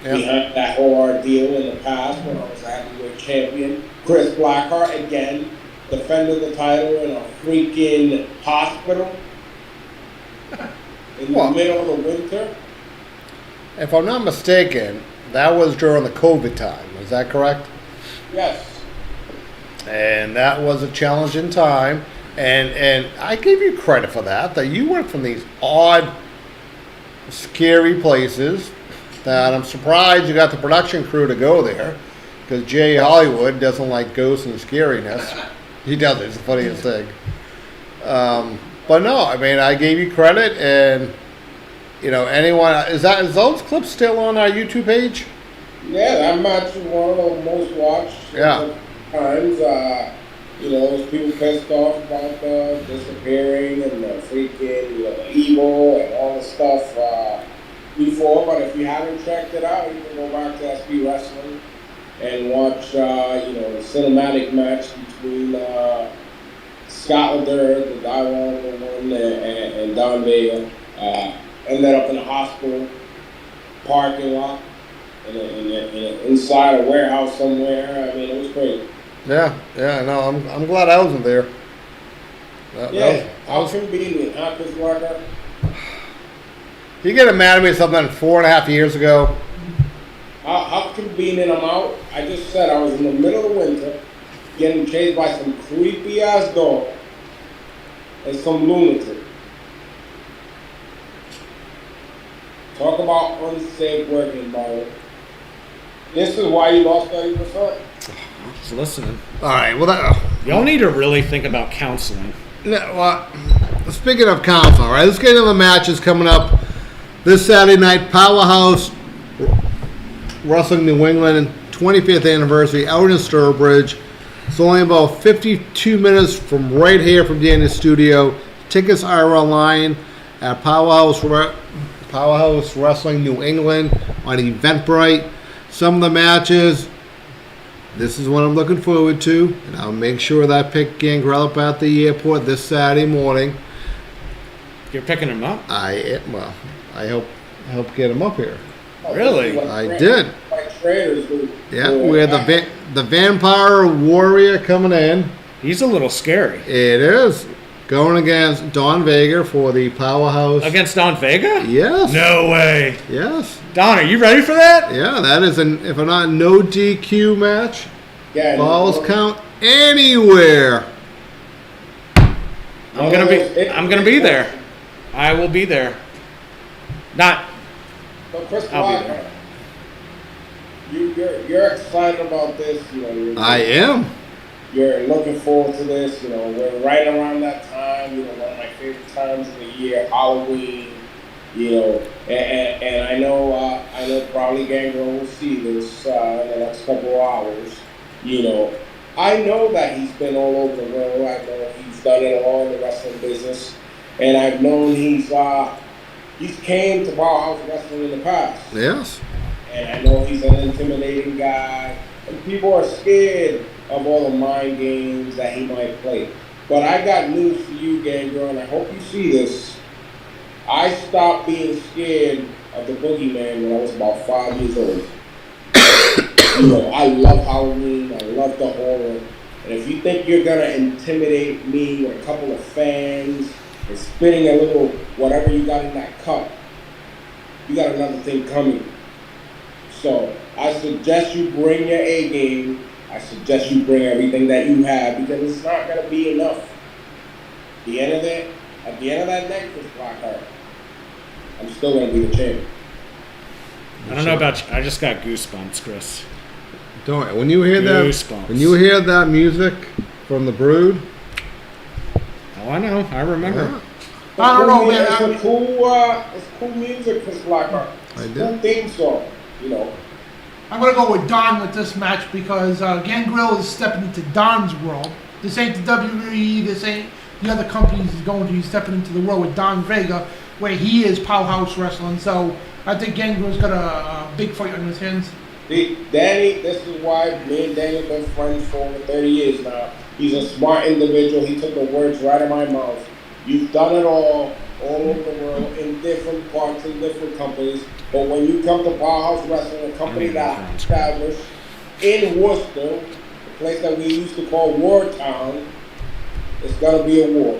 behind that whole ordeal in the past when I was a heavyweight champion. Chris Blackheart, again, defended the title in a freaking hospital in the middle of the winter. If I'm not mistaken, that was during the COVID time. Is that correct? Yes. And that was a challenging time. And I give you credit for that you went from these odd, scary places that I'm surprised you got the production crew to go there, because Jay Hollywood doesn't like ghosts and scariness. He doesn't. It's the funniest thing. But no, I mean, I gave you credit, and anyone is those clips still on our YouTube page? Yeah, that match was one of the most watched times. There's people pissed off about the disappearing and the freaking evil and all the stuff before. But if you haven't checked it out, you can go back to SB Wrestling and watch, the cinematic match between Scott Ladeur, the diabolical one, and Don Vega. Ended up in a hospital parking lot, inside a warehouse somewhere. I mean, it was crazy. Yeah, no, I'm glad I wasn't there. How convenient, huh, Chris Walker? You get mad at me something 4.5 years ago. How convenient I'm out. I just said I was in the middle of winter, getting chased by some creepy ass dog and some lunatic. Talk about unsafe work environment. This is why you lost 30%. Just listening. All right, well, Y'all need to really think about counseling. Speaking of counseling, all right, let's get into the matches coming up this Saturday night. Powerhouse Wrestling New England 25th anniversary out in Sturbridge. It's only about 52 minutes from right here from Danny's studio. Tickets are online at Powerhouse Wrestling New England on Eventbrite. Some of the matches, this is what I'm looking forward to, and I'll make sure that I pick Gangrel up at the airport this Saturday morning. You're picking him up? I hope get him up here. Really? I did. Like traders do. Yeah, we had the Vampire Warrior coming in. He's a little scary. It is. Going against Don Vega for the Powerhouse. Against Don Vega? Yes. No way. Yes. Don, are you ready for that? Yeah, that is if I'm not, no DQ match. Yeah, Balls count anywhere. I'm gonna be there. I will be there. Not. So Chris I'll be Blackheart, you're excited about this. You know, I am. You're looking forward to this. You know, we're right around that time. You know, one of my favorite times of the year, Halloween. You know, and I know probably Gangrel will see this in the next couple of hours. You know, I know that he's been all over the world. I know he's done it all in the wrestling business, and I've known he's came to Powerhouse Wrestling in the past. Yes. And I know he's an intimidating guy, and people are scared of all the mind games that he might play. But I got news for you, Gangrel, and I hope you see this. I stopped being scared of the boogeyman when I was about 5 years old. You know, I love Halloween, I love the horror, and if you think you're gonna intimidate me with a couple of fans and spitting a little whatever you got in that cup, you got another thing coming. So I suggest you bring your A game. I suggest you bring everything that you have, because it's not gonna be enough. At the end of that night, Chris Blackheart, I'm still gonna be the champion. I don't know about you. I just got goosebumps, Chris. Don't when you hear Goosebumps. that music from the Brood. Oh, I know. I remember. I don't know, man. It's cool music, Chris Blackheart. I It's did. a cool theme song, you know. I'm gonna go with Don with this match because Gangrel is stepping into Don's world. This ain't the WWE. This ain't the other companies he's going to. He's stepping into the world with Don Vega, where he is Powerhouse Wrestling. So I think Gangrel's got a big fight on his hands. See, Danny, this is why me and Danny have been friends for over 30 years now. He's a smart individual. He took the words right out of my mouth. You've done it all over the world, in different parts, in different companies. But when you come to Powerhouse Wrestling, a company that established in Worcester, a place that we used to call War Town, it's gonna be a war.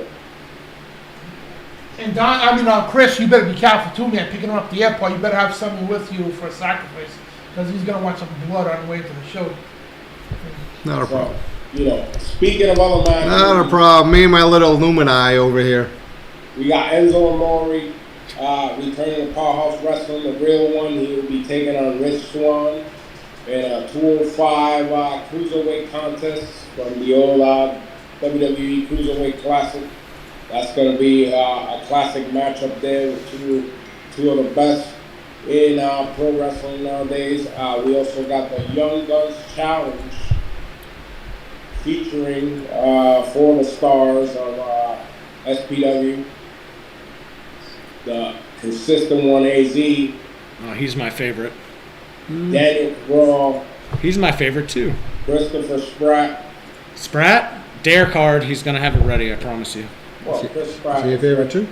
And Don, Chris, you better be careful too, man. Picking him up at the airport, you better have someone with you for a sacrifice, because he's gonna want some blood on the way to the show. Not a problem. You know, speaking of other matches, Not a problem. Me and my little Lumini over here. we got Enzo Amore returning to Powerhouse Wrestling, the real one. He will be taking on Rich Swann in a 205 Cruiserweight contest from the old WWE Cruiserweight Classic. That's going to be a classic matchup there with two of the best in pro wrestling nowadays. We also got the Young Guns Challenge featuring four of the stars of SPW. The consistent one, AZ, Oh, he's my favorite. Daniel Raw, He's my favorite too. Christopher Spratt. Spratt, dare card. He's gonna have it ready. I promise you. Well, Chris Spratt. Is he your favorite too?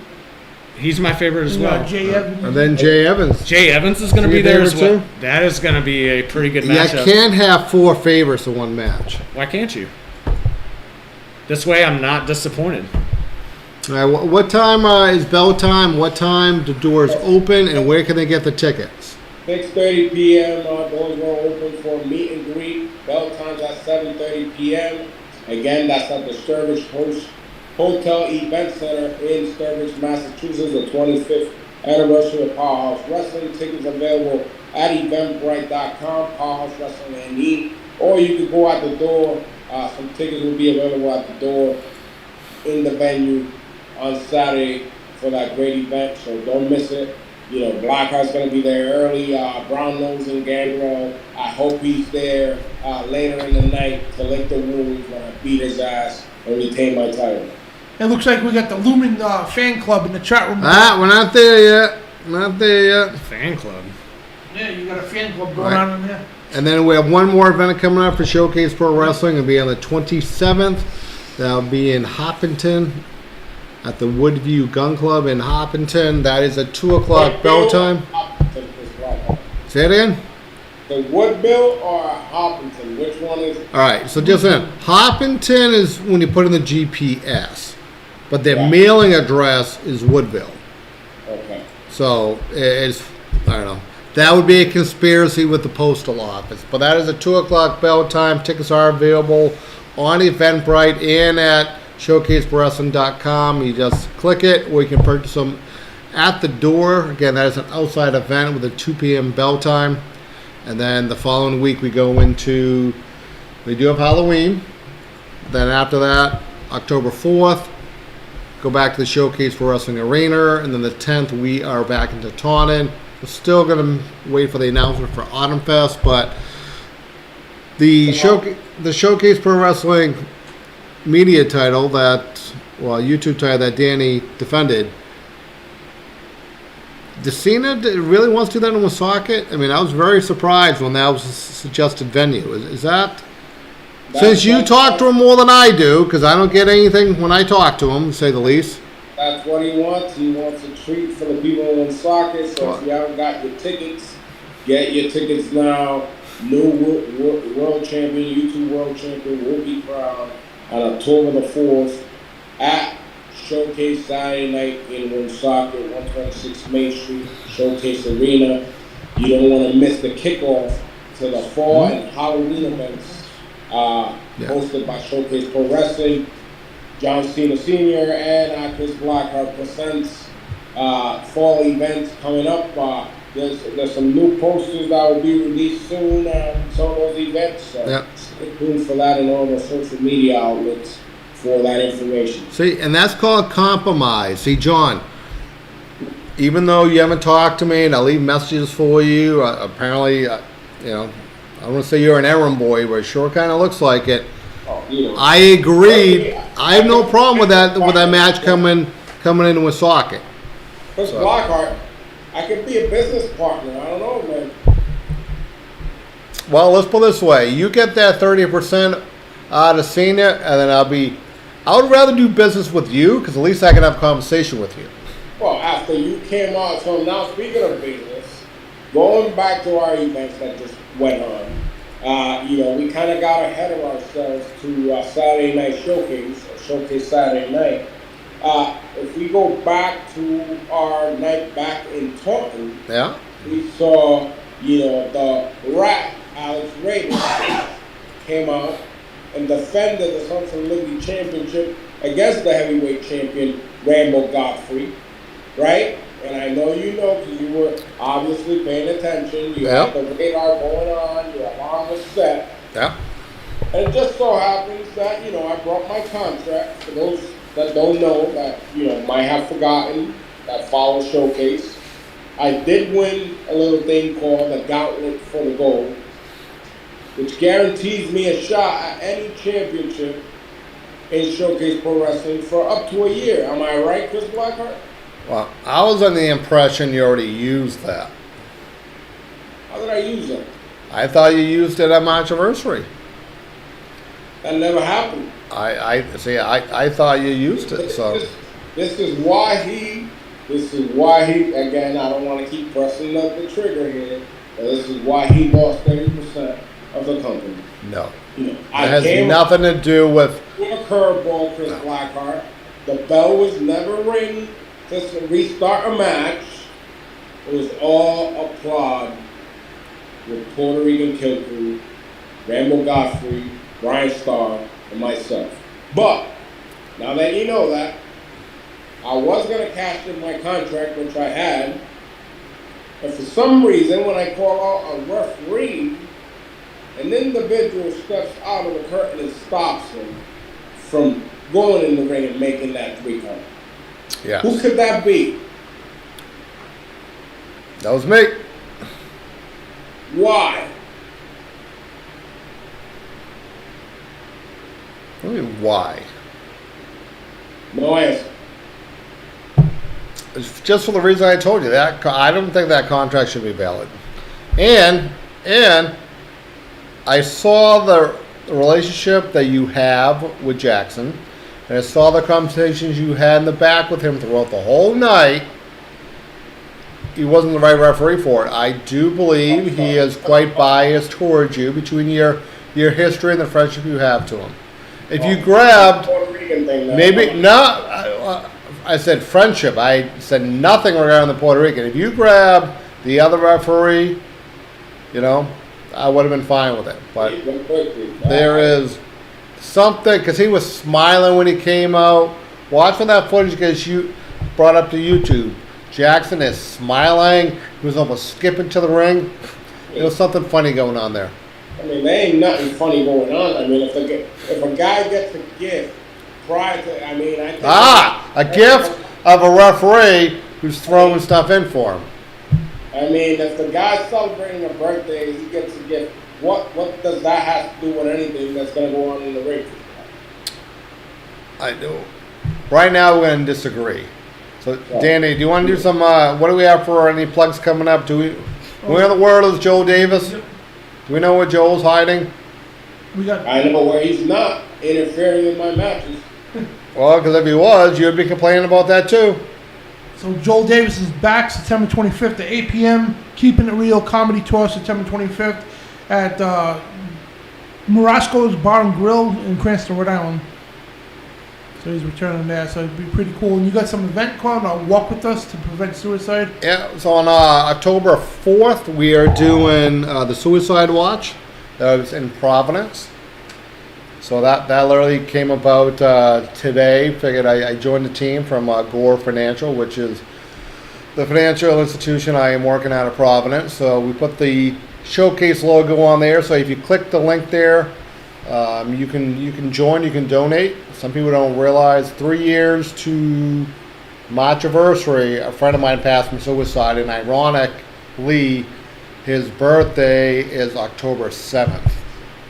He's my favorite as well. Jay Evans. And then Jay Evans. Jay Evans is gonna Is he be there your as favorite well. That is gonna be a pretty good You matchup. can't have four favorites in one match. Why can't you? This way, I'm not disappointed. All right, what time is bell time? What time the doors open, and where can they get the tickets? 6:30 p.m. Doors will open for meet and greet. Bell times at 7:30 p.m. Again, that's at the Sturbridge Hotel Event Center in Sturbridge, Massachusetts. The 25th anniversary of Powerhouse Wrestling. Tickets available at eventbrite.com, Powerhouse Wrestling NE, or you can go out the door. Some tickets will be available at the door in the venue on Saturday for that great event, so don't miss it. You know, Blackheart's going to be there early. Brown Nose and Gangrel, I hope he's there later in the night to lick the wounds when I beat his ass and retain my title. It looks like we got the Lumen fan club in the chat room. We're not there yet. Not there yet. Fan club. Yeah, you got a fan club going on in there. And then we have one more event coming up for Showcase Pro Wrestling. It'll be on the 27th. That'll be in Hopkinton at the Woodview Gun Club in Hopkinton. That is at 2 o'clock bell time. Say it again? The Woodville or Hopkinton? Which one is it? All right, so just then, Hopkinton is when you put in the GPS, but their mailing address is Woodville. Okay. So it's, I don't know. That would be a conspiracy with the postal office. But that is at 2 o'clock bell time. Tickets are available on Eventbrite and at showcaseprowrestling.com. You just click it, or you can purchase them at the door. Again, that is an outside event with a 2 p.m. bell time. And then the following week we do have Halloween. Then after that, October 4th, go back to the Showcase Pro Wrestling Arena. And then the 10th, we are back into Taunton. We're still going to wait for the announcement for Autumn Fest, but the Showcase Pro Wrestling media title YouTube title that Danny defended, Cena really wants to do that in Woonsocket? I mean, I was very surprised when that was a suggested venue. Is that... Since you talk to him more than I do, because I don't get anything when I talk to him, to say the least. That's what he wants. He wants a treat for the people in Woonsocket. So if you haven't got your tickets, get your tickets now. New world champion, YouTube world champion will be crowned on October the 4th at Showcase Saturday night in Woonsocket, 126 Main Street, Showcase Arena. You don't want to miss the kickoff to the fall and Halloween events hosted by Showcase Pro Wrestling. John Cena Sr. and actress Blackheart presents fall events coming up. There's some new posters that will be released soon on some of those events. So stay tuned for that and all the social media outlets for that information. See, and that's called compromise. See, John, even though you haven't talked to me and I leave messages for you, apparently, I don't want to say you're an errand boy, but it sure kind of looks like it. I agreed. I have no problem with that match coming into Woonsocket. Chris Blackheart, I could be a business partner. I don't know, man. Well, let's put it this way: you get that 30% out of Cena, and then I would rather do business with you because at least I can have a conversation with you. Well, after you came out, so now speaking of business, going back to our events that just went on. We kind of got ahead of ourselves to Saturday Night Showcase, or Showcase Saturday Night. If we go back to our night back in Taunton, we saw, the Rat, Alex Raven, came out and defended the Sons of Liberty Championship against the heavyweight champion, Rambo Godfrey, right? And I know you know because you were obviously paying attention. You had the radar going on. Your alarm was set. Yeah. And it just so happens that, I brought my contract. For those that don't know, that, might have forgotten, that follow Showcase. I did win a little thing called the Gauntlet for the Gold, which guarantees me a shot at any championship in Showcase Pro Wrestling for up to a year. Am I right, Chris Blackheart? Well, I was under the impression you already used that. How did I use it? I thought you used it at my anniversary. That never happened. I thought you used it. So this is why he. Again, I don't want to keep pressing the trigger here, but this is why he lost 30% of the company. No, it has nothing to do with a curveball, Chris Blackheart. The bell was never ring to restart a match. It was all applaud with Puerto Rican Kill Crew, Rambo Godfrey, Brian Starr, and myself. But now that you know that, I was going to cash in my contract, which I had, but for some reason, when I call out a referee, an individual steps out of the curtain and stops him from going in the ring and making that 3 count. Yeah. Who could that be? That was me. Why? What do you mean, why? No answer. It's just for the reason I told you that I don't think that contract should be valid. And I saw the relationship that you have with Jackson, and I saw the conversations you had in the back with him throughout the whole night. He wasn't the right referee for it. I do believe he is quite biased towards you between your history and the friendship you have to him. If you grabbed, maybe no. I said friendship. I said nothing regarding the Puerto Rican. If you grabbed the other referee, I would have been fine with it. But there is something, because he was smiling when he came out. Watch for that footage because you brought up to YouTube. Jackson is smiling. He was almost skipping to the ring. There was something funny going on there. I mean, there ain't nothing funny going on. I mean, if a guy gets a gift prior to, I mean, I think a gift of a referee who's throwing stuff in for him. I mean, if the guy's celebrating a birthday, he gets a gift. What does that have to do with anything that's going to go on in the ring? I know. Right now, we're going to disagree. So, Danny, do you want to do some? What do we have for any plugs coming up? Where in the world is Joel Davis? Do we know where Joel's hiding? I know where he's not interfering in my matches. Well, because if he was, you'd be complaining about that too. So Joel Davis is back September 25th at 8 p.m. Keeping It Real Comedy Tour September 25th at Marasco's Bar and Grill in Cranston, Rhode Island. So he's returning there, so it'd be pretty cool. And you got some event called Walk With Us to Prevent Suicide? Yeah, so on October 4th, we are doing the Suicide Watch. That was in Providence. So that literally came about today. Figured I joined the team from Gore Financial, which is the financial institution I am working out of Providence. So we put the showcase logo on there. So if you click the link there, you can join, you can donate. Some people don't realize 3 years to March anniversary, a friend of mine passed from suicide, and ironically, his birthday is October 7th,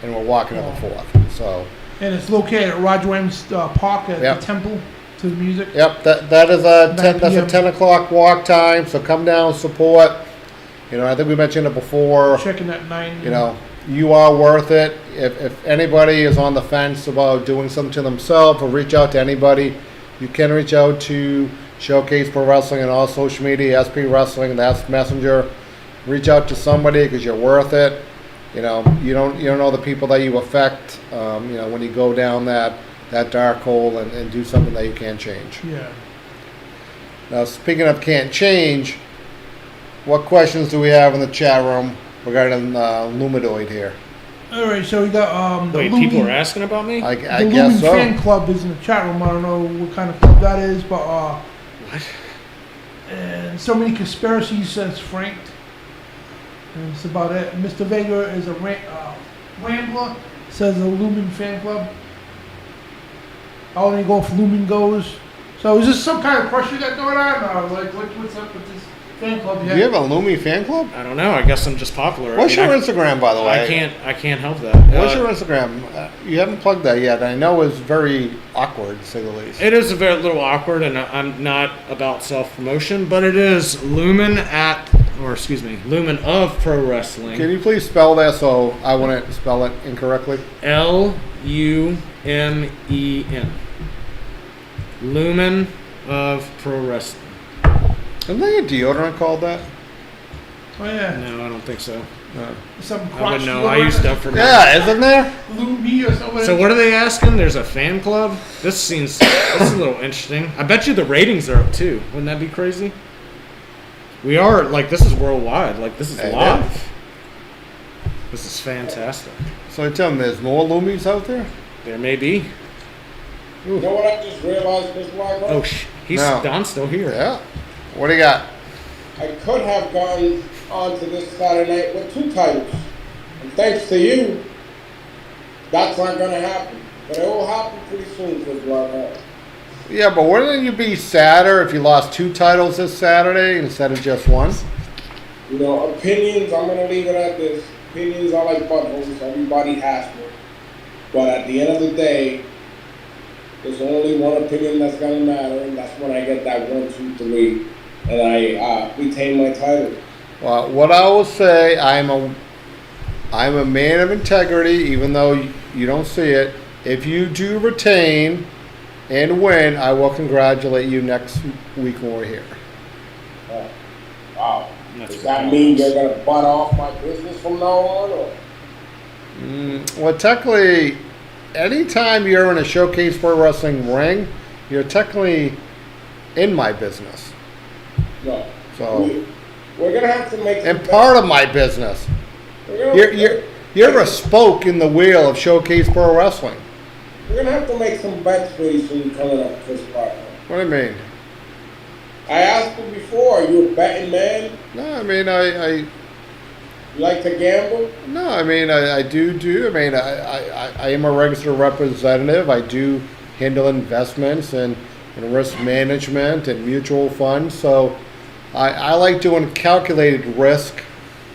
and we're walking on the 4th. So. And it's located at Roger Williams Park at the Temple to the Music. Yep, that is a 10 o'clock walk time. So come down, support. You know, I think we mentioned it before. Checking at 9. You know, you are worth it. If anybody is on the fence about doing something to themselves, or reach out to anybody, you can reach out to Showcase Pro Wrestling and all social media, SP Wrestling, that's Messenger. Reach out to somebody because you're worth it. You know, you don't know the people that you affect. You know, when you go down that dark hole and do something that you can't change. Yeah. Now, speaking of can't change, what questions do we have in the chat room regarding Lumidoid here? All right, so we got Wait, Lumen, people are asking about me? I the guess Lumen so. Fan Club is in the chat room. I don't know what kind of club that is, but What? and so many conspiracies, says Frank. And that's about it. Mr. Vega is a Rambler, says the Lumen Fan Club. I only go if Lumen goes. So is this some kind of crush you got going on? Or like, what's up with this fan club? Do you have a Lumi fan club? I don't know. I guess I'm just popular. What's your Instagram, by the way? I can't help that. What's your Instagram? You haven't plugged that yet. I know it's very awkward, to say the least. It is a very little awkward, and I'm not about self-promotion, but it is Lumen of Pro Wrestling. Can you please spell that so I wouldn't spell it incorrectly? Lumen. Lumen of Pro Wrestling. Isn't there a deodorant called that? Oh yeah. No, I don't think so. Some I wouldn't know. I use stuff for Yeah, isn't there? Lumi or something. So what are they asking? There's a fan club? This is a little interesting. I bet you the ratings are up too. Wouldn't that be crazy? We are, like, this is worldwide. Like, this is live. This is fantastic. So you tell me there's more Lumis out there? There may be. You know what I just realized, Mr. Blackheart? Oh, Don's still here. Yeah. What do you got? I could have gone on to this Saturday night with 2 titles. And thanks to you, that's not going to happen. But it will happen pretty soon, Mr. Blackheart. Yeah, but wouldn't you be sadder if you lost 2 titles this Saturday instead of just one? You know, opinions, I'm going to leave it at this. Opinions are like buttholes. Everybody has one. But at the end of the day, there's only one opinion that's going to matter, and that's when I get that 1, 2, 3, and I retain my title. Well, what I will say, I'm a man of integrity, even though you don't see it. If you do retain and win, I will congratulate you next week when we're here. Wow. Does that mean you're going to butt off my business from now on? Or? Well, technically, anytime you're in a Showcase Pro Wrestling ring, you're technically in my business. No. So we're going to have to make and part of my business. You're a spoke in the wheel of Showcase Pro Wrestling. We're gonna have to make some bets pretty soon coming up, Chris Blackheart. What do you mean? I asked you before, are you a betting man? No, I mean, I You like to gamble? no, I mean, I do. I mean, I am a registered representative. I do handle investments and risk management and mutual funds. So I like doing calculated risk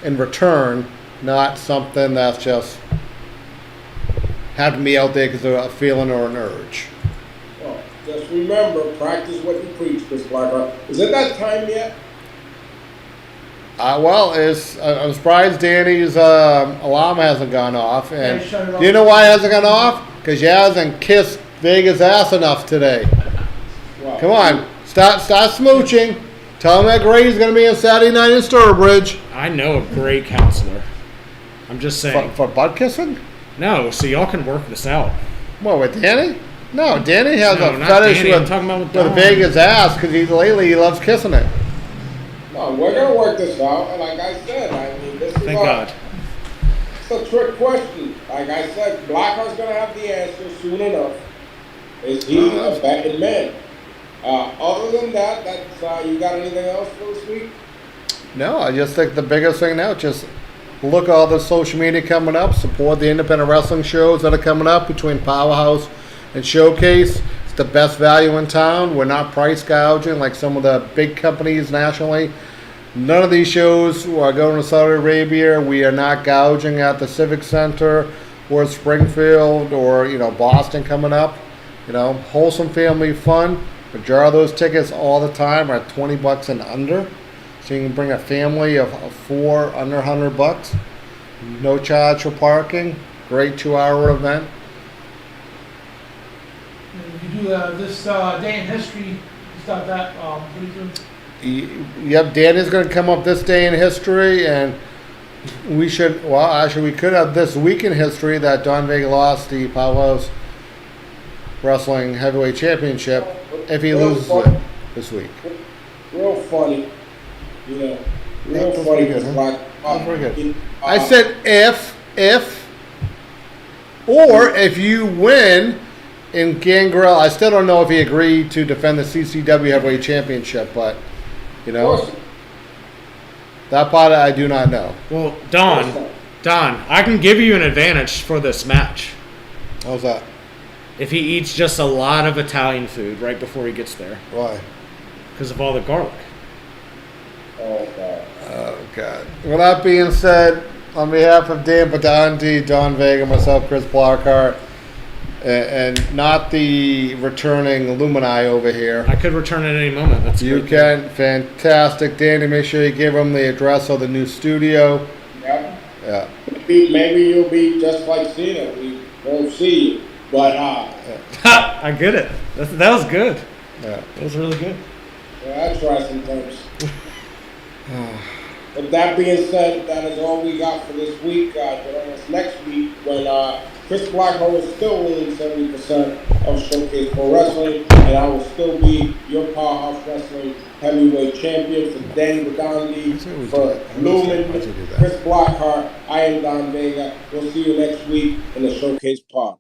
and return, not something that's just having me out there because of a feeling or an urge. Well, just remember, practice what you preach, Chris Blackheart. Is it that time yet? Well, I'm surprised Danny's alarm hasn't gone off. And Yeah, shut it off. do you know why it hasn't gone off? Because you hasn't kissed Vega's ass enough today. Well, Come on, start smooching. Tell him that Grady's going to be on Saturday night in Sturbridge. I know a great counselor. I'm just saying. For butt kissing? No, so y'all can work this out. What, with Danny? No, Danny has No, a not fetish Danny, I'm with, talking about with with Don. Vega's ass because lately he loves kissing it. No, we're gonna work this out. And like I said, I mean, this is Thank God. It's a trick question. Like I said, Blackheart's gonna have the answer soon enough. Is he a betting man? Other than that, that's you got anything else for this week? No, I just think the biggest thing now, just look at all the social media coming up, support the independent wrestling shows that are coming up between Powerhouse and Showcase. It's the best value in town. We're not price gouging like some of the big companies nationally. None of these shows are going to Saudi Arabia. We are not gouging at the Civic Center or Springfield or, Boston coming up. Wholesome family fun. Majority of those tickets all the time are $20 and under. So you can bring a family of 4 under $100. No charge for parking. Great 2-hour event. You do this day in history, you start that pretty soon. Yep, Danny's going to come up this day in history, and we could have this week in history that Don Vega lost the Powerhouse Wrestling Heavyweight Championship if he loses it this week. Real funny, real That's funny. pretty good, huh? That's pretty good. I Uh, said if you win in Gangrel, I still don't know if he agreed to defend the CCW Heavyweight Championship, but of course, that part I do not know. Well, Don, I can give you an advantage for this match. How's that? If he eats just a lot of Italian food right before he gets there. Why? Because of all the garlic. oh God. Oh, God. With that being said, on behalf of Dan Badandi, Don Vega, myself, Chris Blackheart, and not the returning Illumini over here. I could return at any moment. That's You great. can. Fantastic. Danny, make sure you give him the address of the new studio. Yeah. Yeah. Maybe you'll be just like Cena. We won't see you, but I get it. That was good. Yeah. That was really good. yeah, I try sometimes. With that being said, that is all we got for this week. Join us next week when Chris Blackheart will still win 70% of Showcase Pro Wrestling, and I will still be your Powerhouse Wrestling Heavyweight Champion for Danny Badandi, for Lumen, Chris Blackheart. I am Don Vega. We'll see you next week in the Showcase Pod.